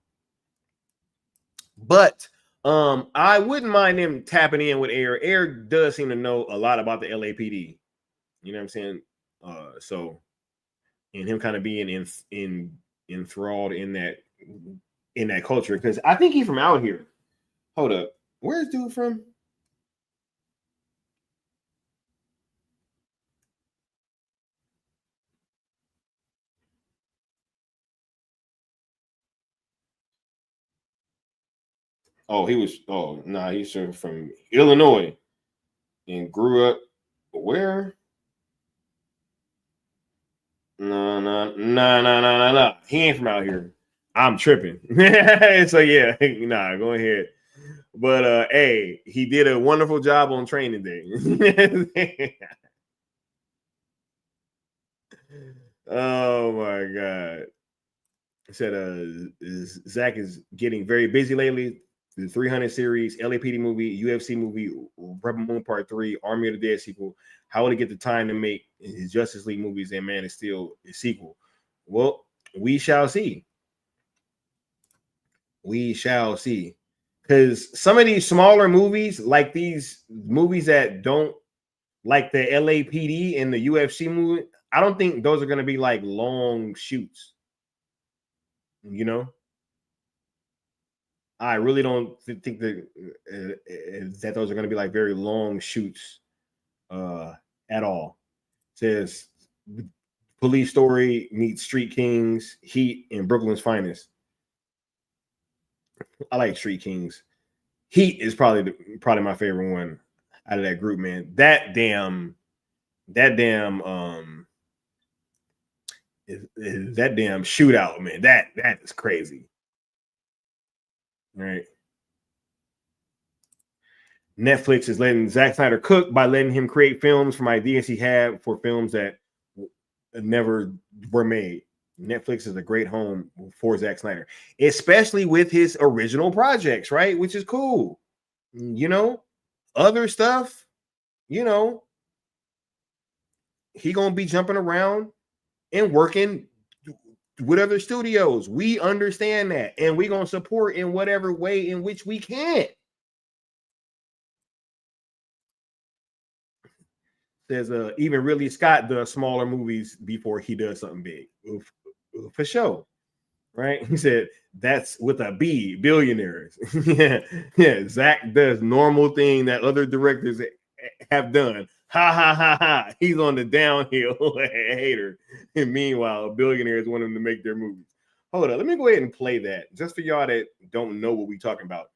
But I wouldn't mind him tapping in with Air. Air does seem to know a lot about the LAPD. You know what I'm saying? So, and him kind of being enthralled in that culture, because I think he's from out here. Hold up, where's dude from? Oh, he was. Oh, nah, he's from Illinois and grew up where? No. He ain't from out here. I'm tripping. So yeah, nah, go ahead. But hey, he did a wonderful job on Training Day. Oh my god. I said Zach is getting very busy lately. The 300 series, LAPD movie, UFC movie, Rebel Moon Part 3, Army of the Dead sequel. How will he get the time to make his Justice League movies and Man of Steel sequel? Well, we shall see. We shall see. Because some of these smaller movies, like these movies that don't, like the LAPD and the UFC movie, I don't think those are going to be like long shoots. You know? I really don't think that those are going to be like very long shoots at all. It says Police Story meets Street Kings, Heat, and Brooklyn's Finest. I like Street Kings. Heat is probably my favorite one out of that group, man. That damn shootout, man. That is crazy. All right. Netflix is letting Zack Snyder cook by letting him create films from ideas he had for films that never were made. Netflix is a great home for Zack Snyder, especially with his original projects, right? Which is cool. You know, other stuff, you know, he gonna be jumping around and working with other studios. We understand that, and we gonna support in whatever way in which we can. Says even Ridley Scott does smaller movies before he does something big. For sure. Right? He said that's with a B, billionaires. yeah. Zach does normal thing that other directors have done. Ha. He's on the downhill hater. And meanwhile, billionaires want him to make their movies. Hold on, let me go ahead and play that just for y'all that don't know what we're talking about.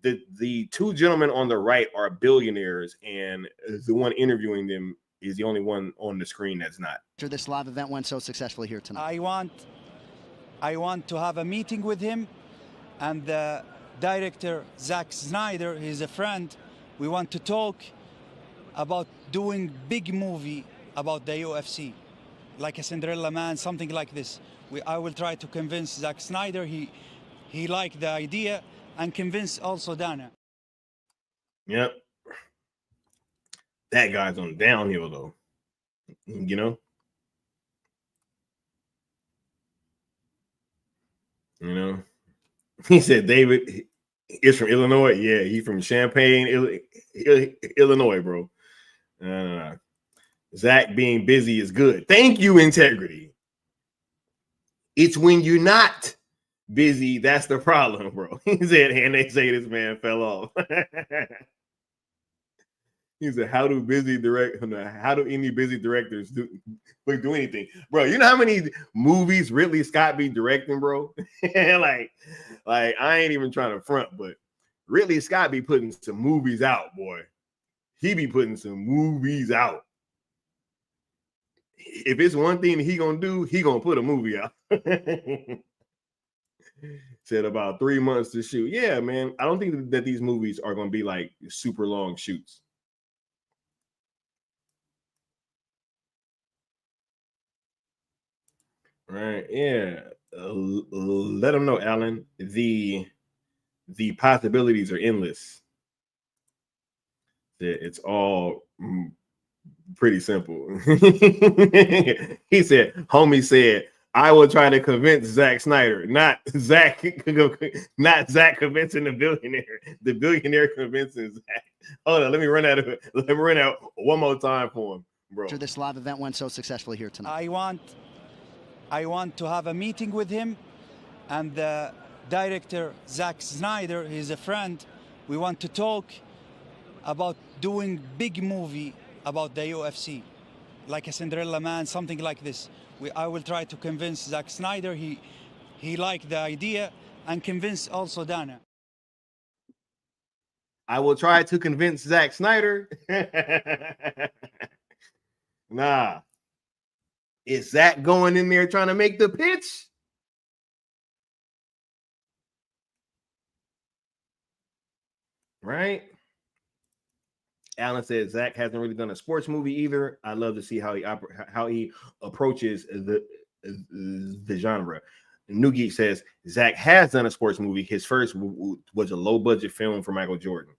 The two gentlemen on the right are billionaires, and the one interviewing them is the only one on the screen that's not. After this live event went so successfully here tonight, I want to have a meeting with him, and the director Zack Snyder, he's a friend. We want to talk about doing big movie about the UFC, like a Cinderella Man, something like this. I will try to convince Zack Snyder. He liked the idea, and convince also Dana. Yep. That guy's on downhill though. You know? You know? He said David is from Illinois. Yeah, he's from Champaign, Illinois, bro. Zach being busy is good. Thank you, Integrity. It's when you're not busy. That's the problem, bro. He said, and they say this man fell off. He said, how do any busy directors do anything? Bro, you know how many movies Ridley Scott be directing, bro? like I ain't even trying to front, but Ridley Scott be putting some movies out, boy. He be putting some movies out. If it's one thing he gonna do, he gonna put a movie out. Said about 3 months to shoot. Yeah, man. I don't think that these movies are gonna be like super long shoots. Right. Yeah. Let them know, Alan. The possibilities are endless. It's all pretty simple. He said, homie said, I will try to convince Zack Snyder, not Zack convincing the billionaire. The billionaire convincing Zack. Hold on, let me run out one more time for him, bro. After this live event went so successfully here tonight. I want to have a meeting with him and the director Zack Snyder, he's a friend. We want to talk about doing big movie about the UFC, like a Cinderella Man, something like this. I will try to convince Zack Snyder. He liked the idea, and convince also Dana. I will try to convince Zack Snyder. Nah. Is Zack going in there trying to make the pitch? Right? Alan said Zack hasn't really done a sports movie either. I love to see how he approaches the genre. New Geek says Zack has done a sports movie. His first was a low budget film for Michael Jordan.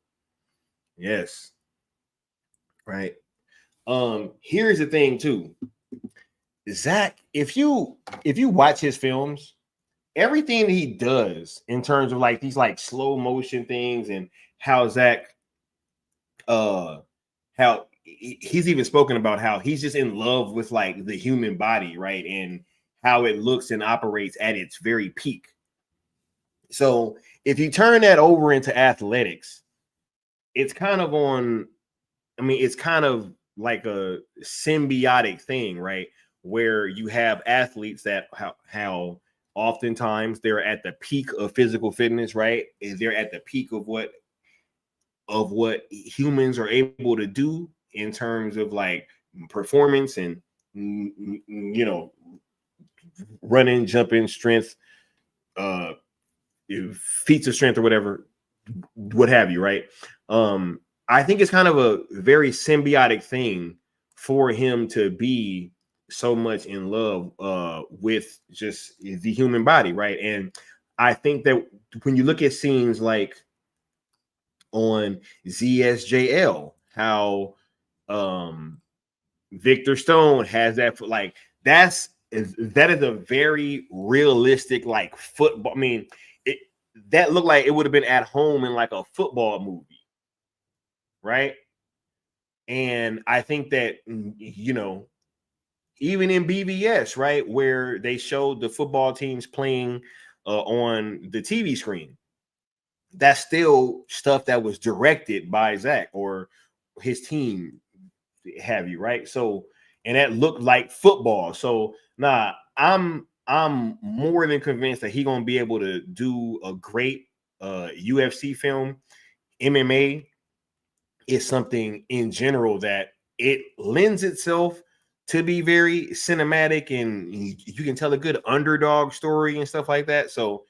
Yes. Right. Here's the thing too. Zack, if you watch his films, everything he does in terms of like these like slow motion things and how Zack how he's even spoken about how he's just in love with like the human body, right? And how it looks and operates at its very peak. So if you turn that over into athletics, it's kind of it's kind of like a symbiotic thing, right? Where you have athletes that how oftentimes they're at the peak of physical fitness, right? And they're at the peak of what humans are able to do in terms of like performance and running, jumping, strength, feats of strength or whatever, what have you, right? I think it's kind of a very symbiotic thing for him to be so much in love with just the human body, right? And I think that when you look at scenes like on ZSJL, how Victor Stone has that, like that is a very realistic like football. I mean, that looked like it would have been at home in like a football movie, right? And I think that even in BVS, right, where they showed the football teams playing on the TV screen, that's still stuff that was directed by Zack or his team, have you, right? So, and that looked like football. So, I'm more than convinced that he's gonna be able to do a great UFC film. MMA is something in general that it lends itself to be very cinematic, and you can tell a good underdog story and stuff like that. So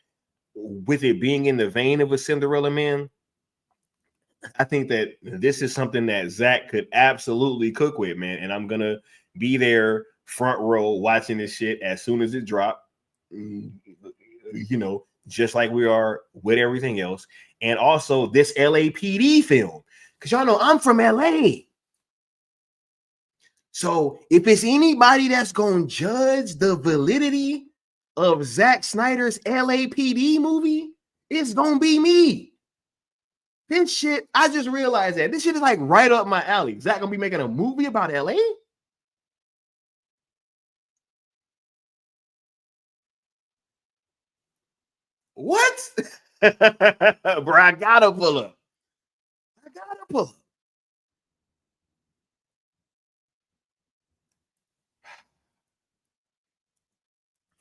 with it being in the vein of a Cinderella Man, I think that this is something that Zack could absolutely cook with, man. And I'm gonna be there front row watching this shit as soon as it drops, just like we are with everything else. And also this LAPD film, because y'all know I'm from LA. So if it's anybody that's gonna judge the validity of Zack Snyder's LAPD movie, it's gonna be me. This shit, I just realized that this shit is like right up my alley. Zack gonna be making a movie about LA? What? Bro, I gotta pull up. I gotta pull up.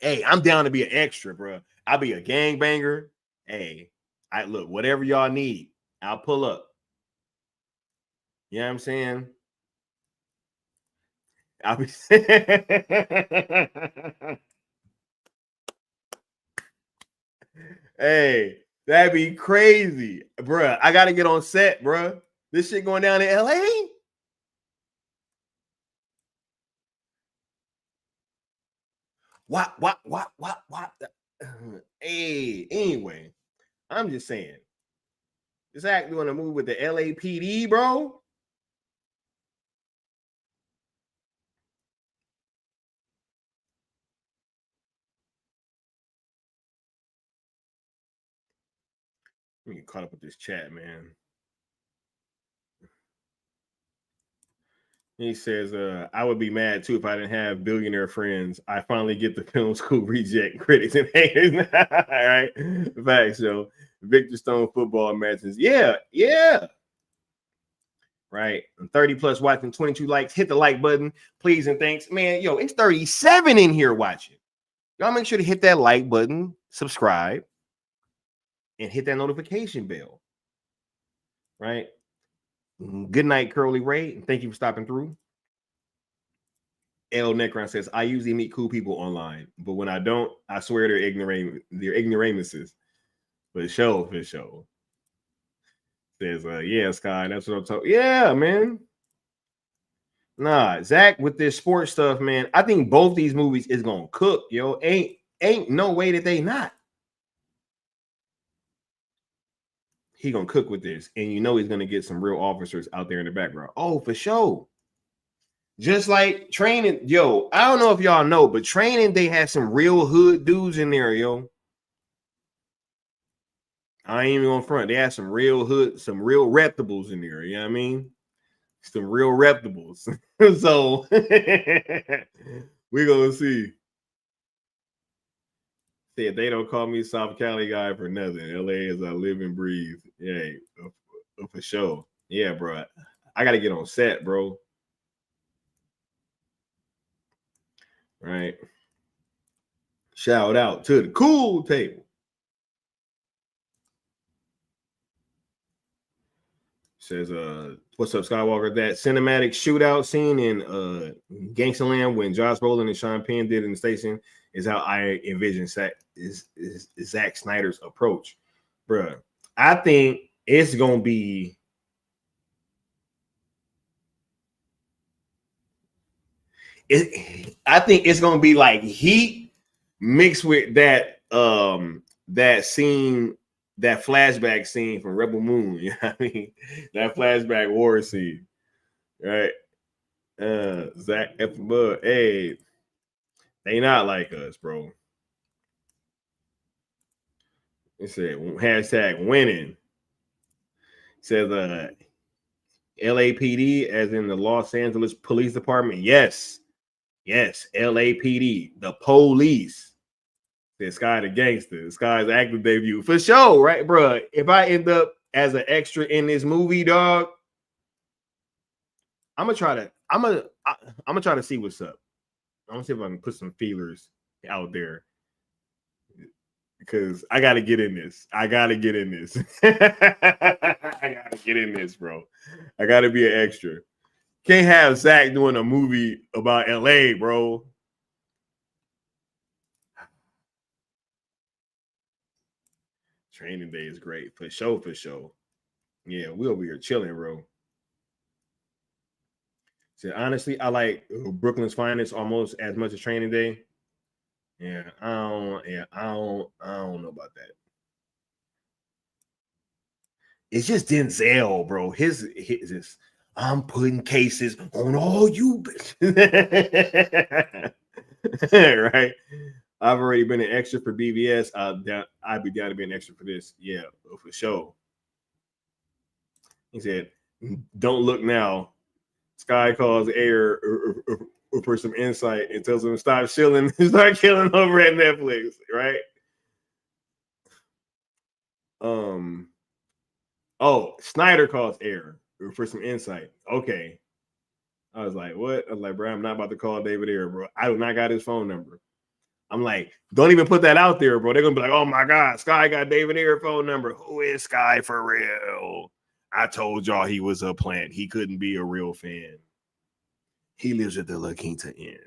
Hey, I'm down to be an extra, bro. I'll be a gangbanger. Hey, I look, whatever y'all need, I'll pull up. You know what I'm saying? I'll be Hey, that'd be crazy, bro. I gotta get on set, bro. This shit going down in LA. What? Hey, anyway, I'm just saying. This act doing a move with the LAPD, bro. Let me get caught up with this chat, man. He says, I would be mad too if I didn't have billionaire friends. I finally get the film school reject critics and haters. All right. Facts, yo. Victor Stone football matches. Yeah. Right. 30 plus watching, 22 likes. Hit the like button, please and thanks. Man, yo, it's 37 in here watching. Y'all make sure to hit that like button, subscribe, and hit that notification bell. Right. Good night, Curly Ray. Thank you for stopping through. L Necron says, I usually meet cool people online, but when I don't, I swear they're ignoramuses. For sure. Says, yeah, Sky, that's what I'm talking. Yeah, man. Nah, Zach, with this sports stuff, man, I think both these movies is gonna cook, yo. Ain't no way that they not. He gonna cook with this, and you know he's gonna get some real officers out there in the background. Oh, for sure. Just like Training, yo, I don't know if y'all know, but Training, they had some real hood dudes in there, yo. I ain't even on front. They had some real hood, some real reputables in there. You know what I mean? Some real reputables. So we're gonna see. Said they don't call me South Cali guy for nothing. LA is I live and breathe. Yeah, for sure. Yeah, bro. I gotta get on set, bro. Right. Shout out to the cool table. Says, what's up, Skywalker? That cinematic shootout scene in Gangsterland when Josh Brolin and Sean Penn did in the station is how I envision Zack Snyder's approach. Bruh, I think it's gonna be I think it's gonna be like Heat mixed with that that scene, that flashback scene from Rebel Moon. You know what I mean? That flashback war scene, right? Zach F. Bud, hey, they not like us, bro. It said hashtag winning. It says LAPD, as in the Los Angeles Police Department. Yes, LAPD, the police. The Sky the gangster. Sky's active debut for sure, right, bro? If I end up as an extra in this movie, dog, I'm gonna try to see what's up. I'm gonna see if I can put some feelers out there because I gotta get in this. I gotta get in this, bro. I gotta be an extra. Can't have Zach doing a movie about LA, bro. Training Day is great for sure. Yeah, we'll be here chilling, bro. So honestly, I like Brooklyn's Finest almost as much as Training Day. Yeah, I don't know about that. It's just Denzel, bro. His I'm putting cases on all you bitches. Right? I've already been an extra for BVS. I'd be down to be an extra for this. Yeah, for sure. He said, don't look now. Sky calls Air for some insight and tells him to stop chilling and start killing over at Netflix, right? Oh, Snyder calls Air for some insight. Okay. I was like, what? I was like, bro, I'm not about to call David Air, bro. I do not got his phone number. I'm like, don't even put that out there, bro. They're gonna be like, oh my God, Sky got David Air phone number. Who is Sky for real? I told y'all he was a plant. He couldn't be a real fan. He lives at the La Quinta Inn.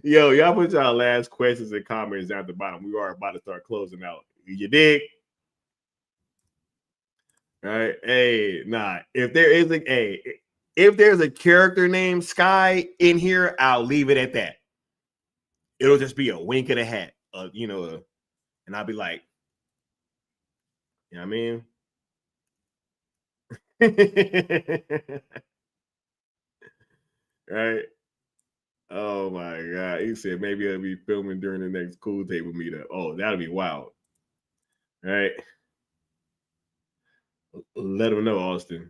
Yo, y'all put y'all last questions and comments down at the bottom. We are about to start closing out. You dig? All right. Hey, nah. If there's a character named Sky in here, I'll leave it at that. It'll just be a wink of the hat, and I'll be like, you know what I mean? Right? Oh my God. He said maybe I'll be filming during the next Cool Table meetup. Oh, that'll be wild. All right. Let him know, Austin.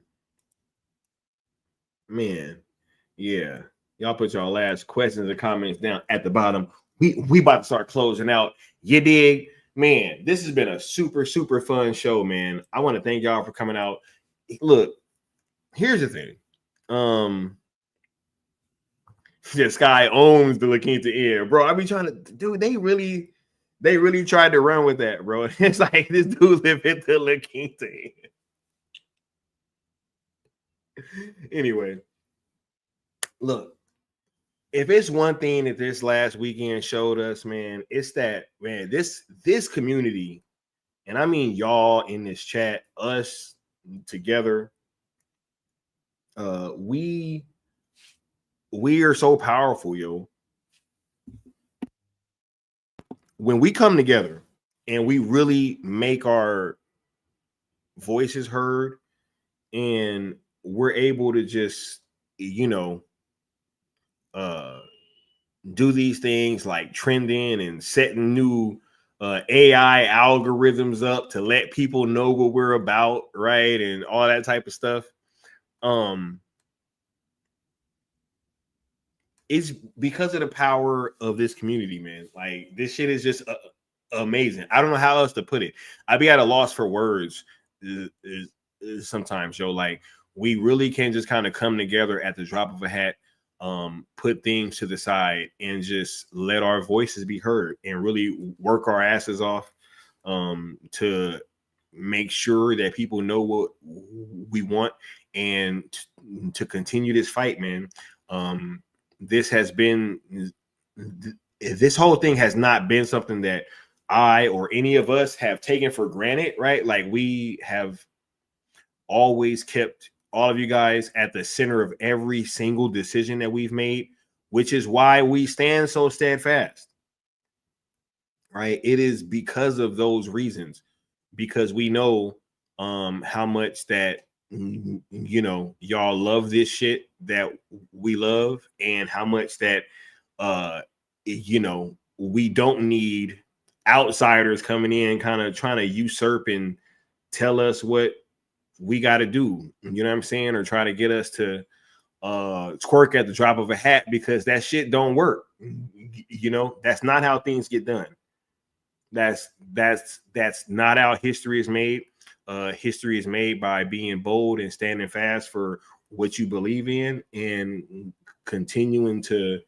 Man, yeah. Y'all put y'all last questions and comments down at the bottom. We about to start closing out. You dig? Man, this has been a super, super fun show, man. I want to thank y'all for coming out. Look, here's the thing. This guy owns the La Quinta Inn, bro. I be trying to, dude. They really tried to run with that, bro. It's like this dude live at the La Quinta Inn. Anyway, look, if it's one thing that this last weekend showed us, man, it's that, man, this community, and I mean y'all in this chat, us together, we are so powerful, yo. When we come together and we really make our voices heard, and we're able to just, do these things like trending and setting new AI algorithms up to let people know what we're about, right? And all that type of stuff. It's because of the power of this community, man. Like, this shit is just amazing. I don't know how else to put it. I'd be at a loss for words sometimes, yo. Like, we really can just kind of come together at the drop of a hat, put things to the side, and just let our voices be heard and really work our asses off to make sure that people know what we want and to continue this fight, man. This whole thing has not been something that I or any of us have taken for granted, right? Like, we have always kept all of you guys at the center of every single decision that we've made, which is why we stand so steadfast, right? It is because of those reasons, because we know how much that, y'all love this shit that we love, and how much that we don't need outsiders coming in kind of trying to usurp and tell us what we got to do, you know what I'm saying, or try to get us to twerk at the drop of a hat, because that shit don't work. That's not how things get done. That's not how history is made. History is made by being bold and standing fast for what you believe in, and continuing to,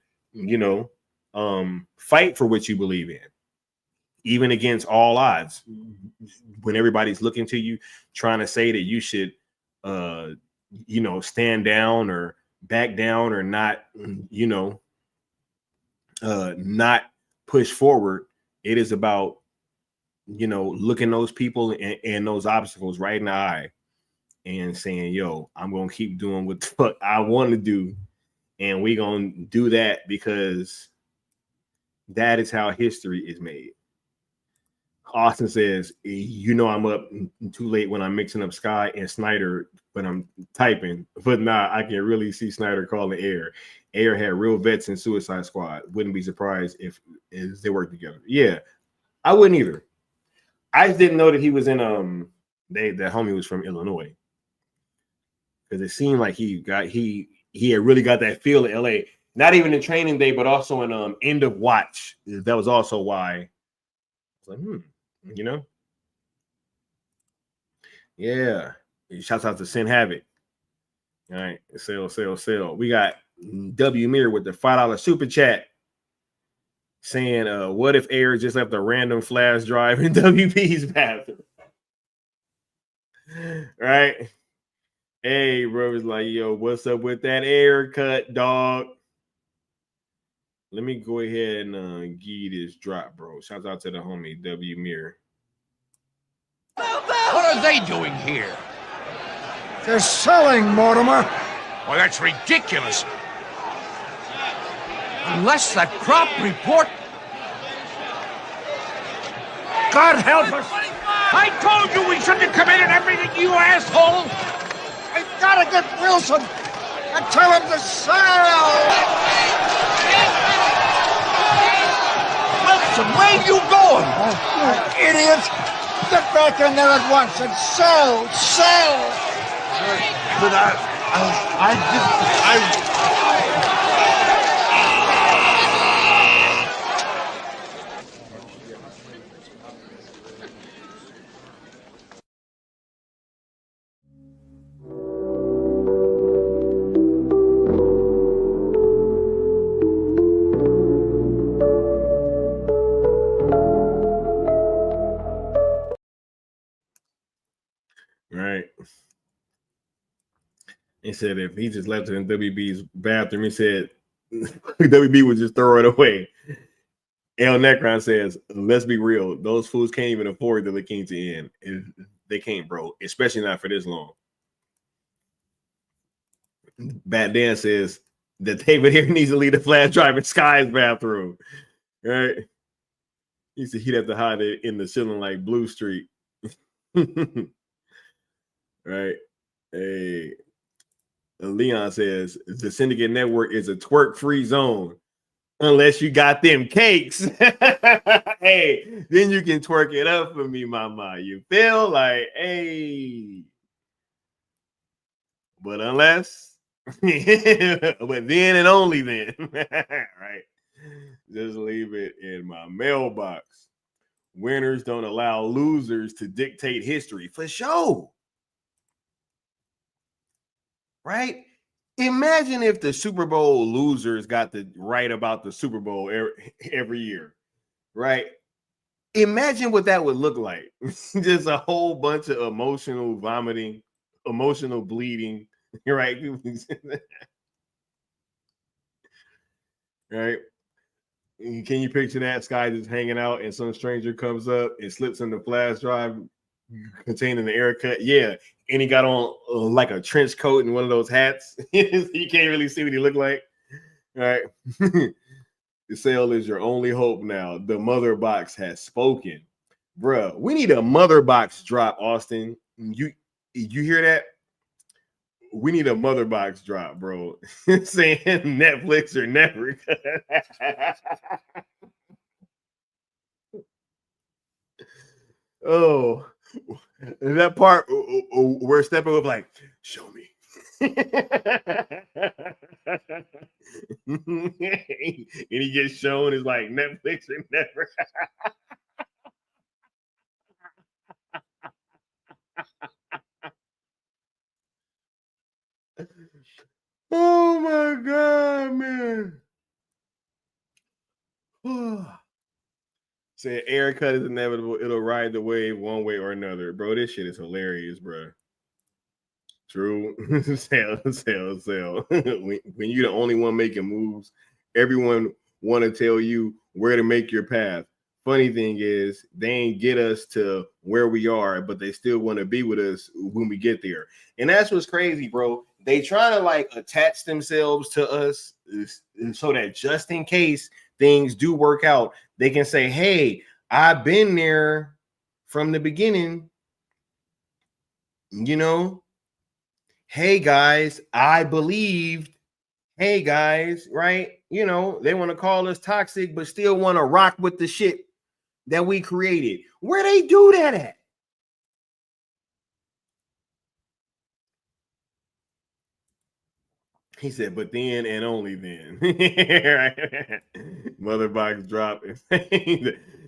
fight for what you believe in, even against all odds. When everybody's looking to you, trying to say that you should, stand down or back down or not, not push forward. It is about, looking those people and those obstacles right in the eye and saying, yo, I'm going to keep doing what the fuck I want to do. And we're going to do that because that is how history is made. Austin says, I'm up too late when I'm mixing up Sky and Snyder, but I'm typing. But nah, I can really see Snyder calling Air. Air had real vets in Suicide Squad. Wouldn't be surprised if they work together. Yeah, I wouldn't either. I just didn't know that he was in that homie was from Illinois, because it seemed like he had really got that feel in LA. Not even in Training Day, but also in End of Watch. That was also why I was like, You know? Yeah. Shouts out to Sin Havoc. All right. Sell. We got W Mirror with the $5 super chat saying, what if Air just left a random flash drive in WB's bathroom? Right? Hey, bro, it's like, yo, what's up with that haircut, dog? Let me go ahead and give you this drop, bro. Shout out to the homie W Mirror. What are they doing here? They're selling, Mortimer. Well, that's ridiculous. Unless that crop report... God help us! I told you we shouldn't have committed everything, you asshole! I gotta get Wilson and tell him to sell! Wilson, where are you going? Oh, you idiot! Get back in there at once and sell! But I didn't... Right. He said if he just left it in WB's bathroom, he said WB would just throw it away. El Necron says, let's be real. Those fools can't even afford the La Quinta Inn. They can't, bro. Especially not for this long. Bat Dan says that David here needs to leave the flash drive in Sky's bathroom. Right? He said he'd have to hide it in the ceiling like Blue Street. Right? Hey. Leon says the Syndicate Network is a twerk-free zone unless you got them cakes. Hey, then you can twerk it up for me, mama. You feel like, hey. But unless, but then and only then, right? Just leave it in my mailbox. Winners don't allow losers to dictate history. For sure. Right? Imagine if the Super Bowl losers got to write about the Super Bowl every year, right? Imagine what that would look like. Just a whole bunch of emotional vomiting, emotional bleeding, right? Right? Can you picture that? Sky just hanging out and some stranger comes up and slips in the flash drive containing the haircut? Yeah. And he got on like a trench coat and one of those hats. You can't really see what he looked like. All right. The sale is your only hope now. The mother box has spoken. Bruh, we need a mother box drop, Austin. You hear that? We need a mother box drop, bro. Saying Netflix or never. Oh, that part where Steppenwolf like, show me. And he gets shown is like Netflix or never. Oh my god, man. Say haircut is inevitable. It'll ride the wave one way or another. Bro, this shit is hilarious, bro. True. Sell. When you're the only one making moves, everyone want to tell you where to make your path. Funny thing is, they ain't get us to where we are, but they still want to be with us when we get there. And that's what's crazy, bro. They try to like attach themselves to us so that just in case things do work out, they can say, hey, I've been there from the beginning. You know, hey guys, I believed. Hey guys, right? You know, they want to call us toxic, but still want to rock with the shit that we created. Where they do that at? He said, but then and only then. Mother box drop.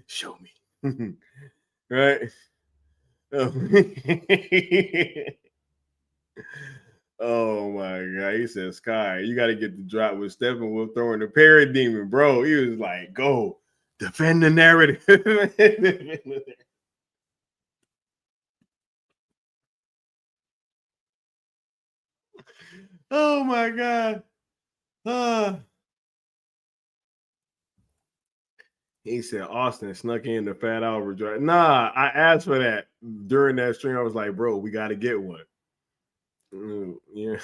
Show me. right? Oh my God. He said, Sky, you got to get the drop with Steppenwolf throwing the parademon, bro. He was like, go defend the narrative. Oh my God. He said Austin snuck in the Fat Albert drive. Nah, I asked for that during that stream. I was like, bro, we got to get one. Yeah.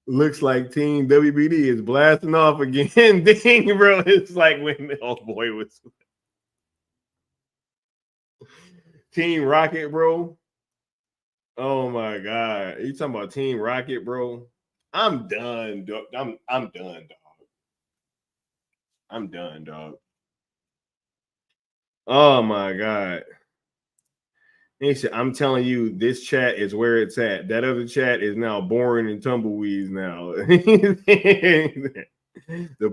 Looks like Team WBD is blasting off again. Dang, bro. It's like when boy was Team Rocket, bro. Oh my God. You talking about Team Rocket, bro? I'm done, dog. I'm done, dog. I'm done, dog. Oh my God. He said, I'm telling you, this chat is where it's at. That other chat is now boring and tumbleweeds now. The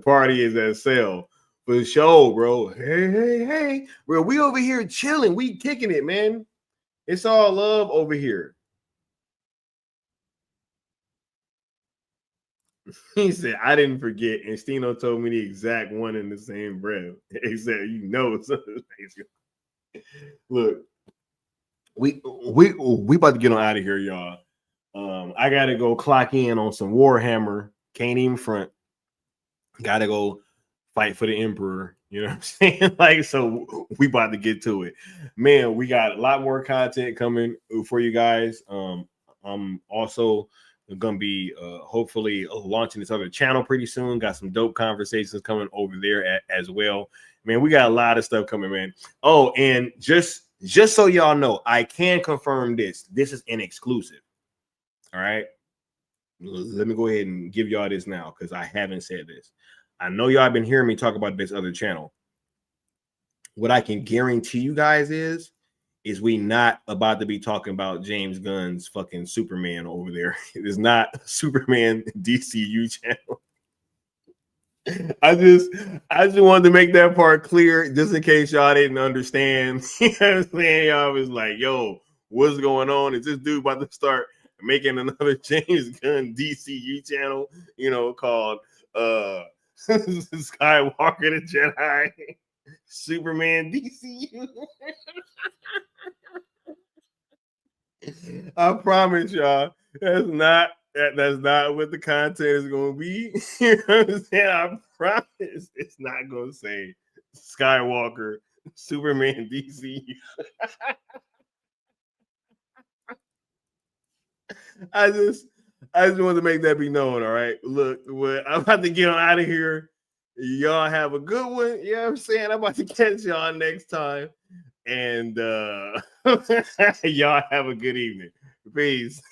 party is at sale. For sure, bro. Hey. Bro, we over here chilling. We kicking it, man. It's all love over here. He said, I didn't forget. And Stino told me the exact one in the same breath. He said, you know, look. We about to get on out of here, y'all. I gotta go clock in on some Warhammer. Can't even front. Gotta go fight for the Emperor. You know what I'm saying? Like, so we about to get to it. Man, we got a lot more content coming for you guys. I'm also gonna be hopefully launching this other channel pretty soon. Got some dope conversations coming over there as well. Man, we got a lot of stuff coming, man. Oh, and just so y'all know, I can confirm this. This is an exclusive. All right. Let me go ahead and give y'all this now because I haven't said this. I know y'all been hearing me talk about this other channel. What I can guarantee you guys is we not about to be talking about James Gunn's fucking Superman over there. It is not Superman DCU channel. I just wanted to make that part clear just in case y'all didn't understand. You know what I'm saying? Y'all was like, yo, what's going on? Is this dude about to start making another James Gunn DCU channel, you know, called Skywalker the Jedi Superman DCU? I promise y'all, that's not what the content is going to be. You know what I'm saying? I promise it's not going to say Skywalker, Superman, DC. I just wanted to make that be known. All right. Look, I'm about to get on out of here. Y'all have a good one. You know what I'm saying? I'm about to catch y'all next time. And y'all have a good evening. Peace.